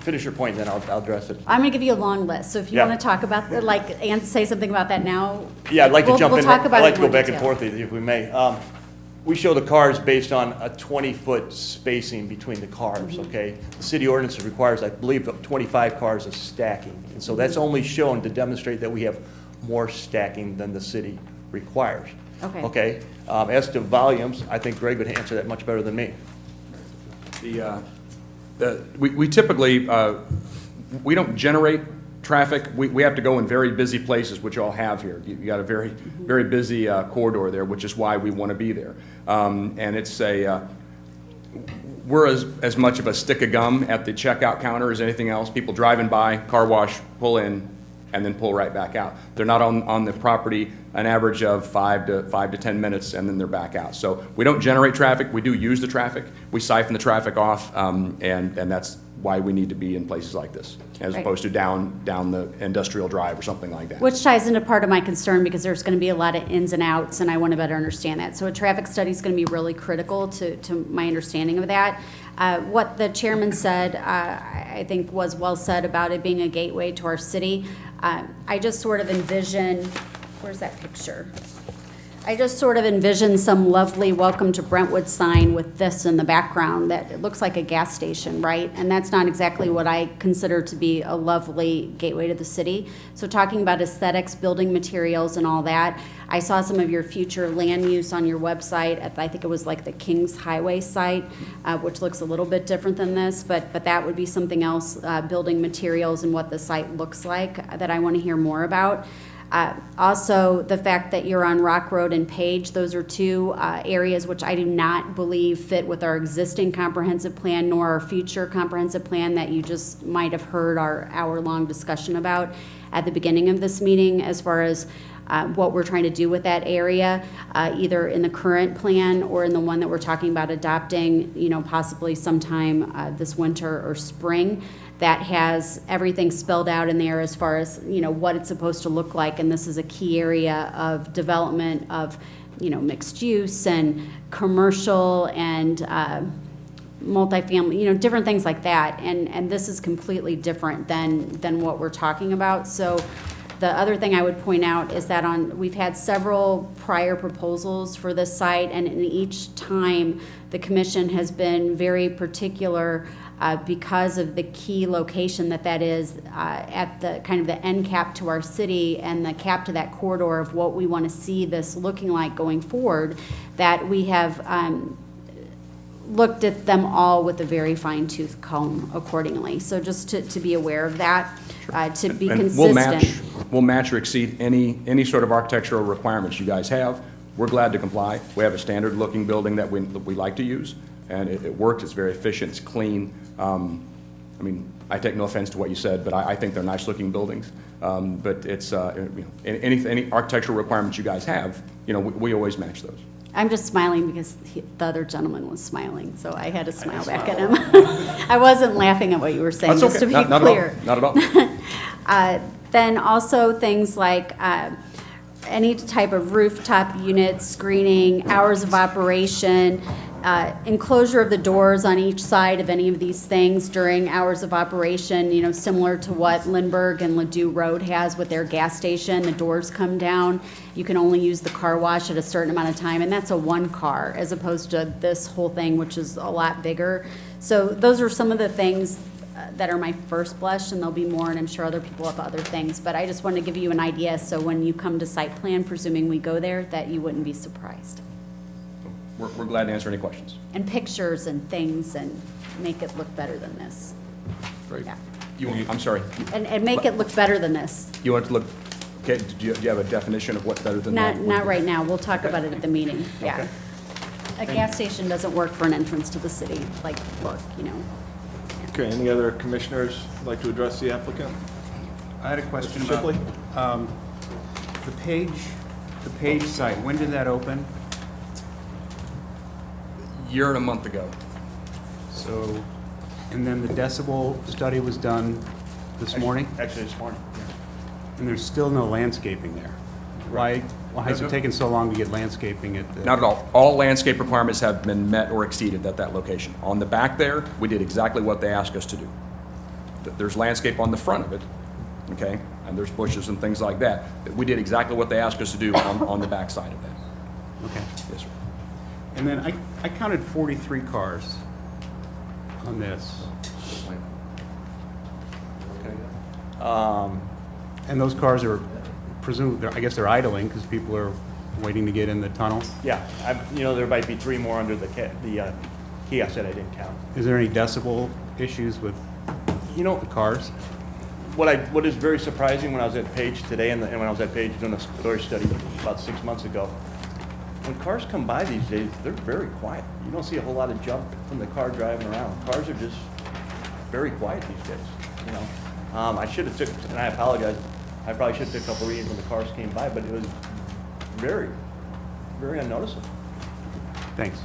finish your point, then I'll address it. I'm going to give you a long list, so if you Yeah. want to talk about, and say something about that now. Yeah, I'd like to jump in. We'll talk about I'd like it to in go more back and detail. forth if we may. We show the cars based on a 20-foot spacing between the cars, okay? The city ordinance requires, I believe, 25 cars of stacking. And so that's only shown to demonstrate that we have more stacking than the city requires. Okay. Okay? As to volumes, I think Greg would answer that much better than me. We typically, we don't generate traffic. We have to go in very busy places, which you all have here. You got a very, very busy corridor there, which is why we want to be there. And it's we're as much of a stick of gum at the checkout counter as anything else. People driving by, car wash, pull in, and then pull right back out. They're not on the property an average of 5 to 10 minutes, and then they're back out. So we don't generate traffic. We do use the traffic. We siphon the traffic off, and that's why we need to be in places like this, as Right. opposed to down the industrial drive or something like that. Which ties into part of my concern, because there's going to be a lot of ins and outs, and I want to better understand that. So a traffic study is going to be really critical to my understanding of that. What the chairman said, I think was well said about it being a gateway to our city. I just sort of envision, where's that picture? I just sort of envision some lovely welcome to Brentwood sign with this in the background that it looks like a gas station, right? And that's not exactly what I consider to be a lovely gateway to the city. So talking about aesthetics, building materials and all that, I saw some of your future land use on your website at, I think it was like the Kings Highway site, which looks a little bit different than this, but that would be something else, building materials and what the site looks like that I want to hear more about. Also, the fact that you're on Rock Road and Page, those are two areas which I do not believe fit with our existing comprehensive plan nor our future comprehensive plan that you just might have heard our hour-long discussion about at the beginning of this meeting as far as what we're trying to do with that area, either in the current plan or in the one that we're talking about adopting, possibly sometime this winter or spring. That has everything spelled out in there as far as, what it's supposed to look like. And this is a key area of development of, mixed use and commercial and multifamily, different things like that. And this is completely different than what we're talking about. So the other thing I would point out is that we've had several prior proposals for this site, and in each time, the commission has been very particular because of the key location that is at the kind of the end cap to our city and the cap to that corridor of what we want to see this looking like going forward, that we have looked at them all with a very fine-tooth comb accordingly. So just to be aware of that, to be And consistent. we'll match or exceed any sort of architectural requirements you guys have. We're glad to comply. We have a standard-looking building that we like to use, and it works. It's very efficient. It's clean. I take no offense to what you said, but I think they're nice-looking buildings. But it's any architectural requirements you guys have, we always match those. I'm just smiling because the other gentleman was smiling, so I had to smile back at him. I wasn't laughing at what you were saying, That's just to okay. be Not clear. at all. Not at all. Then also things like any type of rooftop unit, screening, hours of operation, enclosure of the doors on each side of any of these things during hours of operation, similar to what Lindbergh and Ladue Road has with their gas station. The doors come down. You can only use the car wash at a certain amount of time, and that's a one car as opposed to this whole thing, which is a lot bigger. So those are some of the things that are my first blush, and there'll be more, and I'm sure other people have other things. But I just wanted to give you an idea, so when you come to site plan, presuming we go there, that you wouldn't be surprised. We're glad to answer any questions. And pictures and things, and make it look better than this. Great. Yeah. I'm sorry. And make it look better than this. You want it to look, okay, do you have a definition of what's better than that? Not right now, we'll talk about it at the meeting, yeah. Okay. A gas station doesn't work for an entrance to the city, like, look, Okay, any other commissioners like to address the applicant? I had a question Mr. about Shipley? the Page site. When did that open? Year and a month ago. So, and then the decibel study was done this morning, Actually, this morning. and there's still no landscaping there. Why Why has it taken so long to get landscaping at the? Not at all. All landscape requirements have been met or exceeded at that location. On the back there, we did exactly what they asked us to do. There's landscape on the front of it, okay? And there's bushes and things like that. We did exactly what they asked us to do on the back side of that. Okay. Yes, sir. And then I counted 43 cars on this. And those cars are presumed, I guess they're idling because people are waiting to get in the tunnel. Yeah, there might be 3 more under the kiosk that I didn't count. Is there any decibel issues with the cars? What is very surprising when I was at Page today and when I was at Page doing a story study about 6 months ago, when cars come by these days, they're very quiet. You don't see a whole lot of jump from the car driving around. Cars are just very quiet these days, I should have took, and I apologize, I probably should have took a couple readings when the cars came by, but it was very, very unnoticeable. Thanks.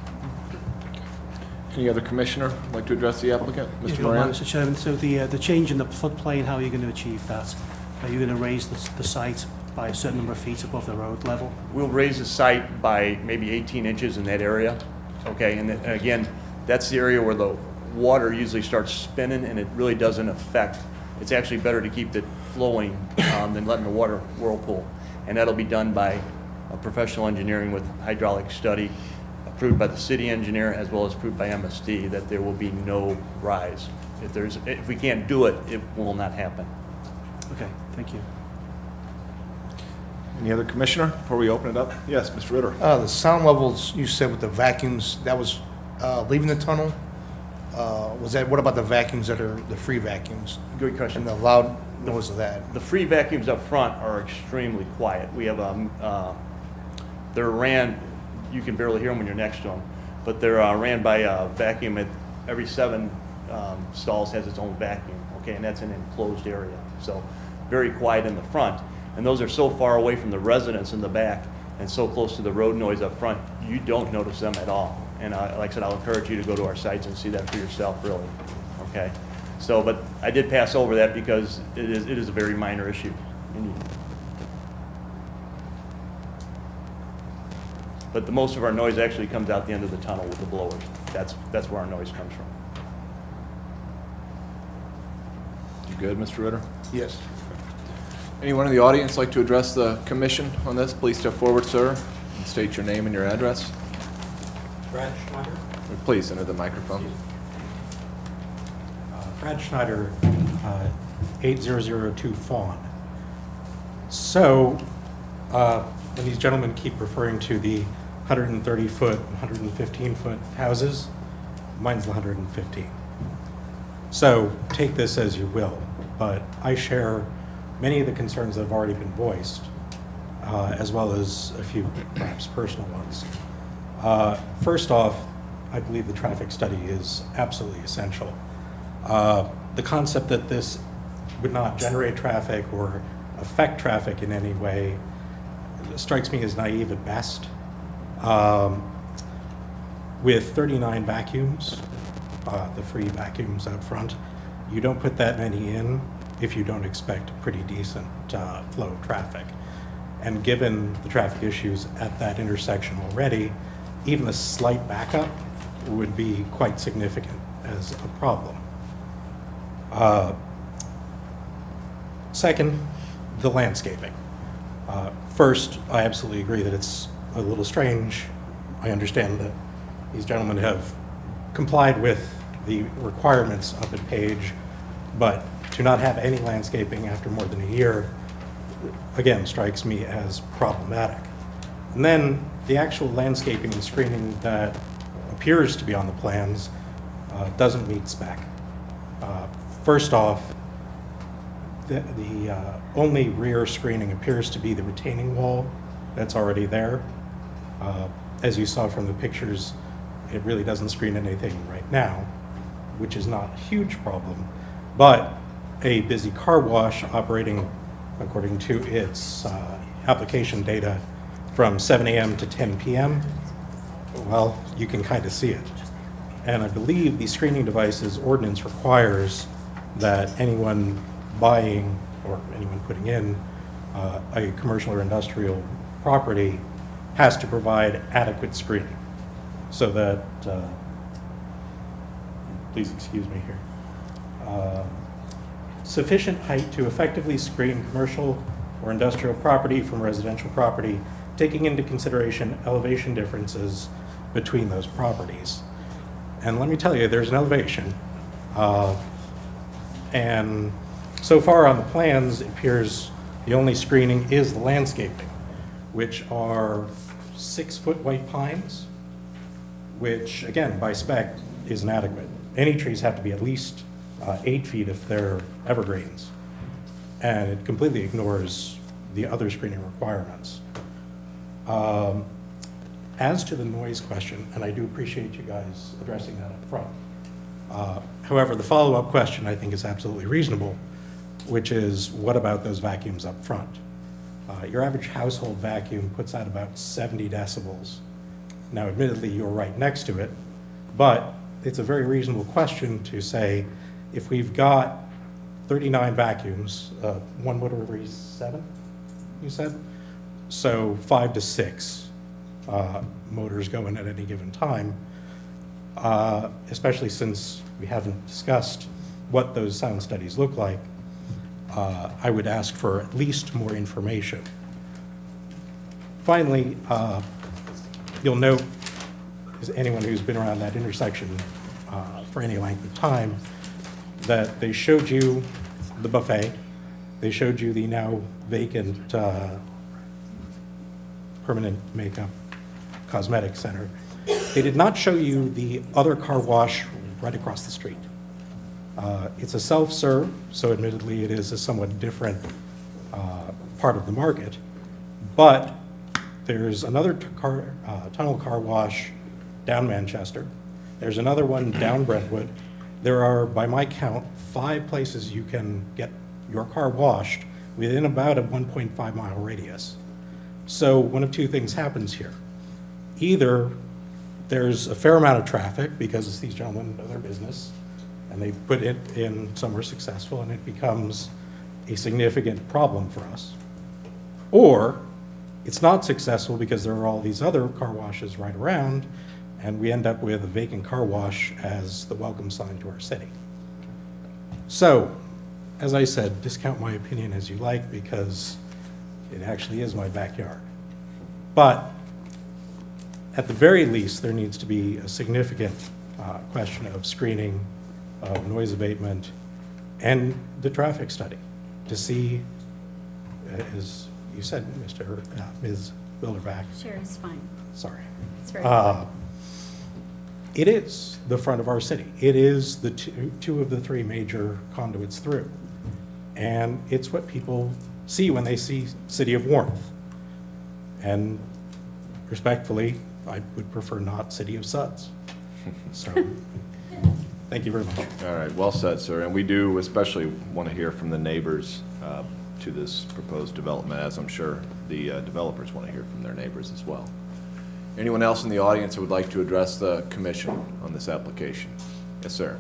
Any other commissioner would like to address the applicant? If Mr. you don't mind, Moran? Mr. Chairman, so the change in the floodplain, how are you going to achieve that? Are you going to raise the site by a certain number of feet above the road level? We'll raise the site by maybe 18 inches in that area, okay? And again, that's the area where the water usually starts spinning and it really doesn't affect. It's actually better to keep it flowing than letting the water whirlpool. And that'll be done by a professional engineering with hydraulic study, approved by the city engineer as well as approved by MSD, that there will be no rise. If we can't do it, it will not happen. Okay, thank you. Any other commissioner before we open it up? Yes, Mr. Ritter. The sound levels, you said with the vacuums, that was leaving the tunnel? What about the vacuums that are the free vacuums? Good question. And the loud noise of that? The free vacuums up front are extremely quiet. We have, they're ran, you can barely hear them when you're next to them, but they're ran by a vacuum at every 7 stalls has its own vacuum, okay, and that's an enclosed area. So very quiet in the front. And those are so far away from the residents in the back and so close to the road noise up front, you don't notice them at all. And like I said, I'll encourage you to go to our sites and see that for yourself, really, okay? So, but I did pass over that because it is a very minor issue. But the most of our noise actually comes out the end of the tunnel with the blowers. That's where our noise comes from. You good, Mr. Ritter? Yes. Anyone in the audience like to address the commission on this? Please step forward, sir, and state your name and your address. Brad Schneider. Please enter the microphone. Brad Schneider, 8002 Fawn. So, when these gentlemen keep referring to the 130-foot, 115-foot houses, mine's the 115. So take this as you will, but I share many of the concerns that have already been voiced, as well as a few perhaps personal ones. First off, I believe the traffic study is absolutely essential. The concept that this would not generate traffic or affect traffic in any way strikes me as naive at best. With 39 vacuums, the free vacuums out front, you don't put that many in if you don't expect a pretty decent flow of traffic. And given the traffic issues at that intersection already, even a slight backup would be quite significant as a problem. Second, the landscaping. First, I absolutely agree that it's a little strange. I understand that these gentlemen have complied with the requirements up at Page, but to not have any landscaping after more than a year, again, strikes me as problematic. And then the actual landscaping and screening that appears to be on the plans doesn't meet spec. First off, the only rear screening appears to be the retaining wall that's already there. As you saw from the pictures, it really doesn't screen anything right now, which is not a huge problem. But a busy car wash operating according to its application data from 7 a.m. to 10 p.m., well, you can kind of see it. And I believe the screening devices ordinance requires that anyone buying or anyone putting in a commercial or industrial property has to provide adequate screening so that, please excuse me here, sufficient height to effectively screen commercial or industrial property from residential property, taking into consideration elevation differences between those properties. And let me tell you, there's an elevation. And so far on the plans, it appears the only screening is the landscaping, which are 6-foot white pines, which, again, by spec, is inadequate. Any trees have to be at least 8 feet if they're evergreens. And it completely ignores the other screening requirements. As to the noise question, and I do appreciate you guys addressing that up front. However, the follow-up question I think is absolutely reasonable, which is what about those vacuums up front? Your average household vacuum puts out about 70 decibels. Now, admittedly, you're right next to it, but it's a very reasonable question to say, if we've got 39 vacuums, one motor every 7, you said? So 5 to 6 motors go in at any given time, especially since we haven't discussed what those sound studies look like. I would ask for at least more information. Finally, you'll note, as anyone who's been around that intersection for any length of time, that they showed you the buffet, they showed you the now vacant permanent makeup cosmetic center. They did not show you the other car wash right across the street. It's a self-serve, so admittedly it is a somewhat different part of the market, but there's another tunnel car wash down Manchester. There's another one down Brentwood. There are, by my count, 5 places you can get your car washed within about a 1.5 mile radius. So one of 2 things happens here. Either there's a fair amount of traffic because these gentlemen know their business and they put it in somewhere successful and it becomes a significant problem for us. Or it's not successful because there are all these other car washes right around and we end up with a vacant car wash as the welcome sign to our city. So, as I said, discount my opinion as you like because it actually is my backyard. But at the very least, there needs to be a significant question of screening, of noise abatement, and the traffic study to see, as you said, Ms. Bilderback. Sure, it's fine. Sorry. It's very fine. It is the front of our city. It is the two of the 3 major conduits through. And it's what people see when they see City of Warmth. And respectfully, I would prefer not City of Suds. So, thank you very much. All right, well said, sir. And we do especially want to hear from the neighbors to this proposed development, as I'm sure the developers want to hear from their neighbors as well. Anyone else in the audience who would like to address the commission on this application? Yes, sir.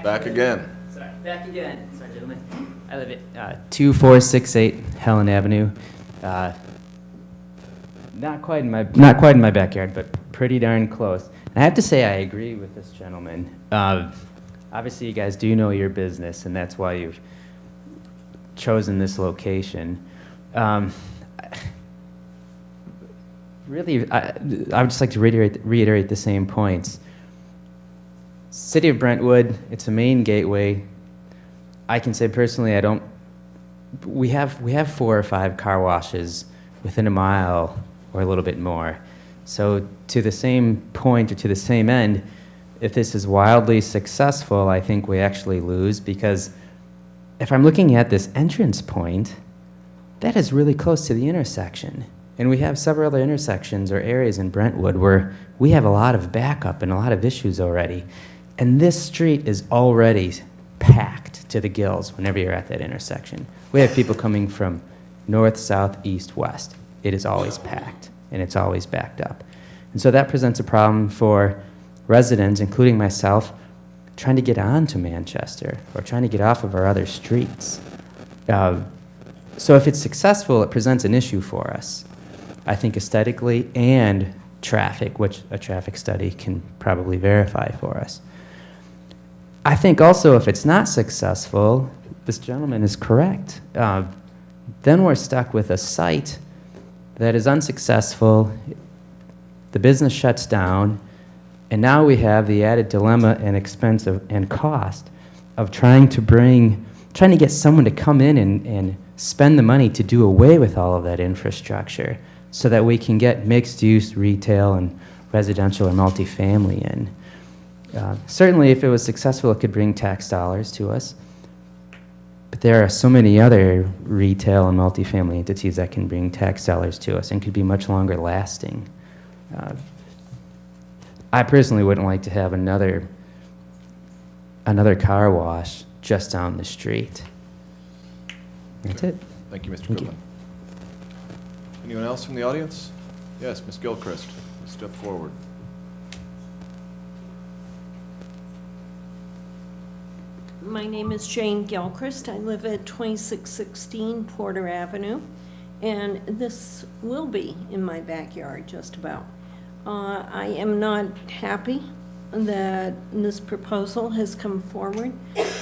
Back again. Sorry, back again. Sorry, gentlemen. I live at 2468 Helen Avenue. Not quite in my backyard, but pretty darn close. And I have to say, I agree with this gentleman. Obviously, you guys do know your business, and that's why you've chosen this location. Really, I would just like to reiterate the same points. City of Brentwood, it's a main gateway. I can say personally, we have 4 or 5 car washes within a mile or a little bit more. So to the same point or to the same end, if this is wildly successful, I think we actually lose, because if I'm looking at this entrance point, that is really close to the intersection. And we have several other intersections or areas in Brentwood where we have a lot of backup and a lot of issues already. And this street is already packed to the gills whenever you're at that intersection. We have people coming from north, south, east, west. It is always packed, and it's always backed up. And so that presents a problem for residents, including myself, trying to get on to Manchester or trying to get off of our other streets. So if it's successful, it presents an issue for us, I think aesthetically and traffic, which a traffic study can probably verify for us. I think also if it's not successful, this gentleman is correct. Then we're stuck with a site that is unsuccessful, the business shuts down, and now we have the added dilemma and expense and cost of trying to get someone to come in and spend the money to do away with all of that infrastructure so that we can get mixed-use retail and residential or multifamily in. Certainly, if it was successful, it could bring tax dollars to us. But there are so many other retail and multifamily entities that can bring tax dollars to us and could be much longer lasting. I personally wouldn't like to have another car wash just down the street. That's it. Thank you, Mr. Goodman. Anyone else from the audience? Yes, Ms. Gilchrist, step forward. My name is Jane Gilchrist. I live at 2616 Porter Avenue, and this will be in my backyard, just about. I am not happy that this proposal has come forward.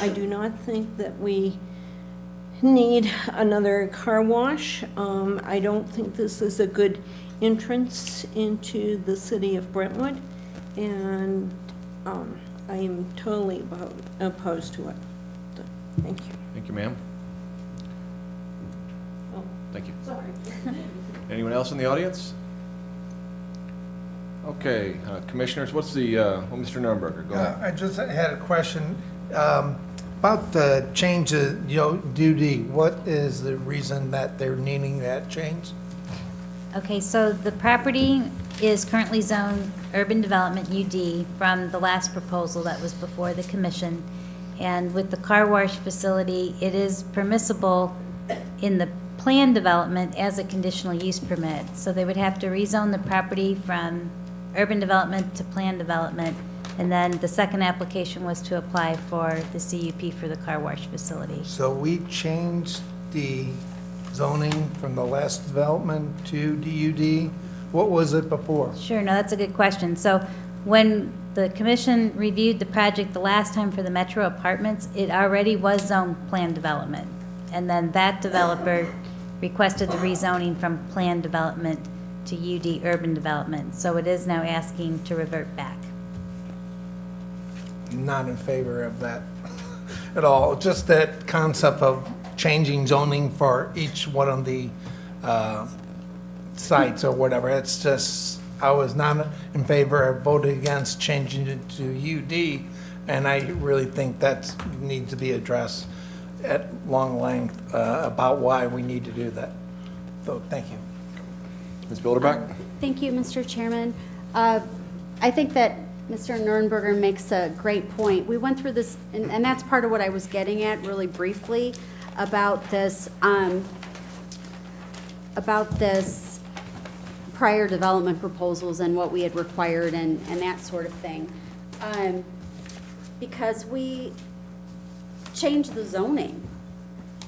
I do not think that we need another car wash. I don't think this is a good entrance into the city of Brentwood, and I am totally opposed to it. So, thank you. Thank you, ma'am. Oh, Thank you. sorry. Anyone else in the audience? Okay, commissioners, what's the, Mr. Nurnberger, go ahead. I just had a question about the change of duty. What is the reason that they're needing that change? Okay, so the property is currently zoned urban development UD from the last proposal that was before the commission. And with the car wash facility, it is permissible in the plan development as a conditional use permit. So they would have to rezone the property from urban development to plan development. And then the second application was to apply for the CUP for the car wash facility. So we changed the zoning from the last development to DUD. What was it before? Sure, no, that's a good question. So when the commission reviewed the project the last time for the Metro Apartments, it already was zoned plan development. And then that developer requested the rezoning from plan development to UD urban development. So it is now asking to revert back. Not in favor of that at all. Just that concept of changing zoning for each one of the sites or whatever. It's just, I was not in favor. I voted against changing it to UD, and I really think that needs to be addressed at long length about why we need to do that. So, thank you. Ms. Bilderback? Thank you, Mr. Chairman. I think that Mr. Nurnberger makes a great point. We went through this, and that's part of what I was getting at really briefly about this prior development proposals and what we had required and that sort of thing. Because we changed the zoning.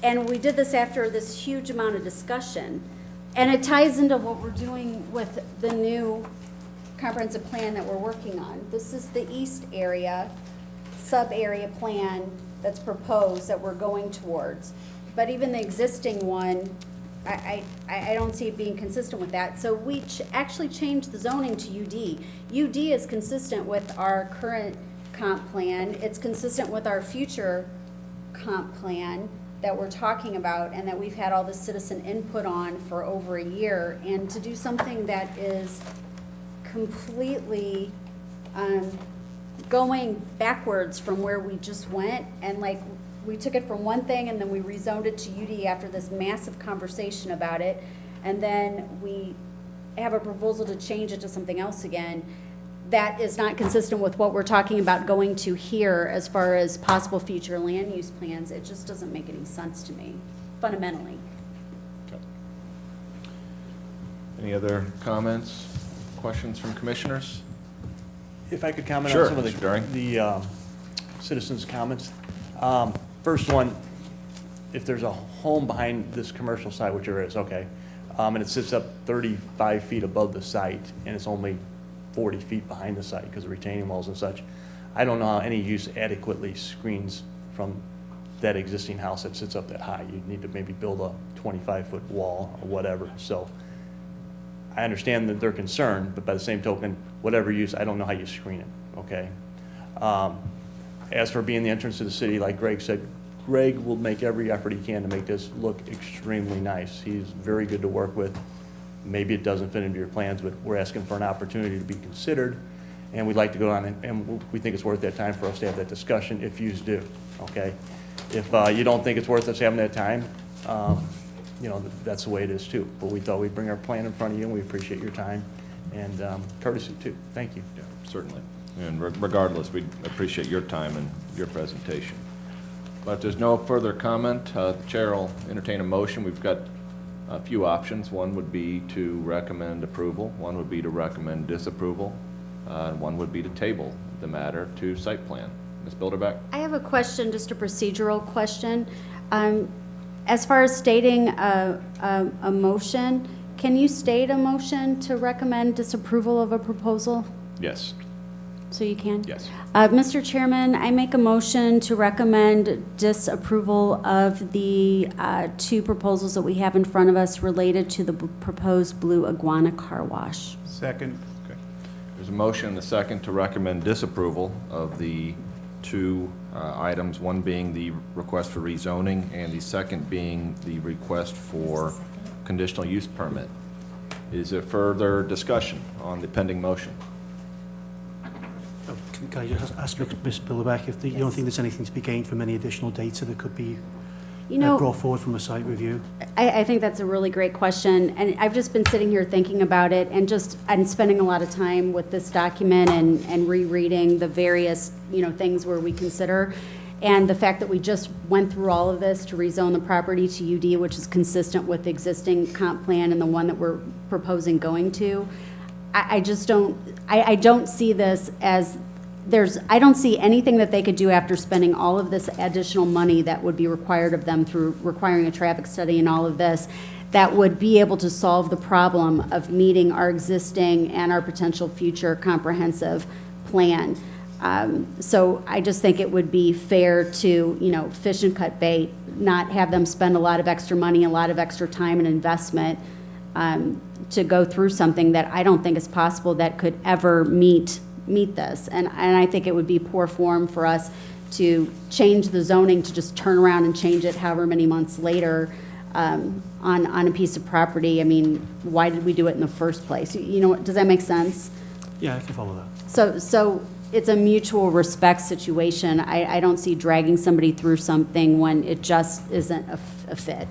And we did this after this huge amount of discussion. And it ties into what we're doing with the new comprehensive plan that we're working on. This is the east area, sub-area plan that's proposed that we're going towards. But even the existing one, I don't see it being consistent with that. So we actually changed the zoning to UD. UD is consistent with our current comp plan. It's consistent with our future comp plan that we're talking about and that we've had all the citizen input on for over a year. And to do something that is completely going backwards from where we just went, and like we took it from one thing and then we rezoned it to UD after this massive conversation about it, and then we have a proposal to change it to something else again. That is not consistent with what we're talking about going to here as far as possible future land use plans. It just doesn't make any sense to me, fundamentally. Any other comments, questions from commissioners? If I could comment Sure, on some of Mr. During. the citizens' comments. First one, if there's a home behind this commercial site, which there is, okay, and it sits up 35 feet above the site, and it's only 40 feet behind the site because of retaining walls and such, I don't know how any use adequately screens from that existing house that sits up that high. You'd need to maybe build a 25-foot wall or whatever. So I understand that they're concerned, but by the same token, whatever use, I don't know how you screen it, okay? As for being the entrance to the city, like Greg said, Greg will make every effort he can to make this look extremely nice. He's very good to work with. Maybe it doesn't fit into your plans, but we're asking for an opportunity to be considered, and we'd like to go on, and we think it's worth that time for us to have that discussion if yous do, okay? If you don't think it's worth us having that time, you know, that's the way it is too. But we thought we'd bring our plan in front of you, and we appreciate your time and courtesy too. Thank you. Yeah, certainly. And regardless, we appreciate your time and your presentation. But if there's no further comment, the chair will entertain a motion. We've got a few options. One would be to recommend approval. One would be to recommend disapproval. And one would be to table the matter to site plan. Ms. Bilderbeck? I have a question, just a procedural question. As far as stating a motion, can you state a motion to recommend disapproval of a proposal? Yes. So you can? Yes. Mr. Chairman, I make a motion to recommend disapproval of the two proposals that we have in front of us related to the proposed Blue Iguana Car Wash. Second. Okay. There's a motion and a second to recommend disapproval of the two items, one being the request for rezoning and the second being the request for conditional use permit. Is there further discussion on the pending motion? Can I just ask Ms. Bilderbeck if you don't think there's anything to be gained from any additional data that could be brought forward from a site review? I think that's a really great question, and I've just been sitting here thinking about it and spending a lot of time with this document and rereading the various, things where we consider. And the fact that we just went through all of this to rezone the property to UD, which is consistent with the existing comp plan and the one that we're proposing going to, I just don't, I don't see this as, I don't see anything that they could do after spending all of this additional money that would be required of them through requiring a traffic study and all of this, that would be able to solve the problem of meeting our existing and our potential future comprehensive plan. So I just think it would be fair to, fish and cut bait, not have them spend a lot of extra money, a lot of extra time and investment to go through something that I don't think is possible that could ever meet this. And I think it would be poor form for us to change the zoning to just turn around and change it however many months later on a piece of property. I mean, why did we do it in the first place? Does that make sense? Yeah, I can follow that. So it's a mutual respect situation. I don't see dragging somebody through something when it just isn't a fit.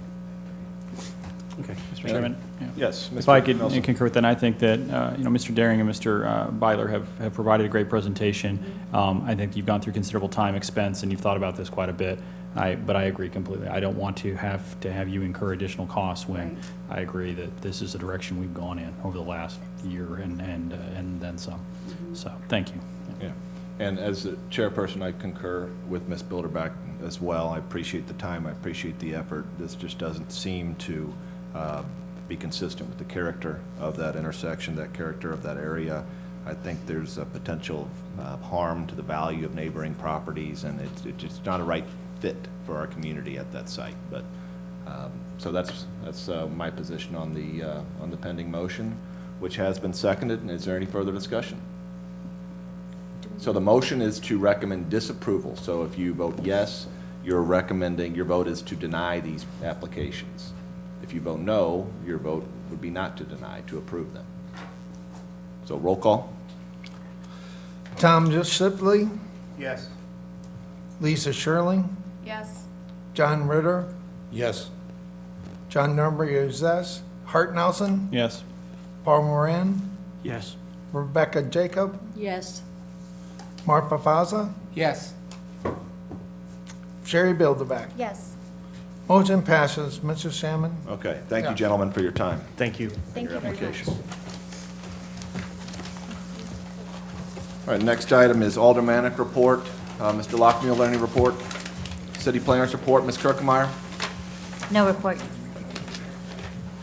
Okay. Mr. Chairman? Yes. If I could concur with that, I think that, Mr. Daring and Mr. Byler have provided a great presentation. I think you've gone through considerable time, expense, and you've thought about this quite a bit. But I agree completely. I don't want to have you incur additional costs when I agree that this is the direction we've gone in over the last year and then some. So, thank you. Yeah. And as the chairperson, I concur with Ms. Bilderbeck as well. I appreciate the time. I appreciate the effort. This just doesn't seem to be consistent with the character of that intersection, that character of that area. I think there's a potential harm to the value of neighboring properties, and it's just not a right fit for our community at that site. But so that's my position on the pending motion, which has been seconded. And is there any further discussion? So the motion is to recommend disapproval. So if you vote yes, your vote is to deny these applications. If you vote no, your vote would be not to deny, to approve them. So roll call. Tom Shipley, Yes. Lisa Shirley, Yes. John Ritter, Yes. John Number Hart Nelson, Yes. Paul Moran, Yes. Rebecca Jacob, Yes. Martha Faza, Yes. Sherry Bilderback. Yes. Motion passes, Mr. Salmon. Okay. Thank you, gentlemen, for your time. Thank you. Thank you very much. Application. All right, next item is Aldermanic report. Mr. Lockmuir, any report? City planners report, Ms. Kirkemeyer? No report.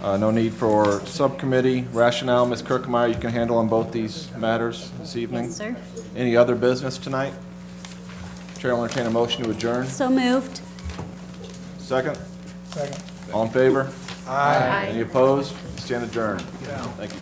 No need for subcommittee rationale. Ms. Kirkmeyer, you can handle on both these matters this evening? Yes, sir. Any other business tonight? Chair will entertain a motion to adjourn. So moved. Second? Second. All in favor? Aye. Any opposed? Stand adjourned. Thank you.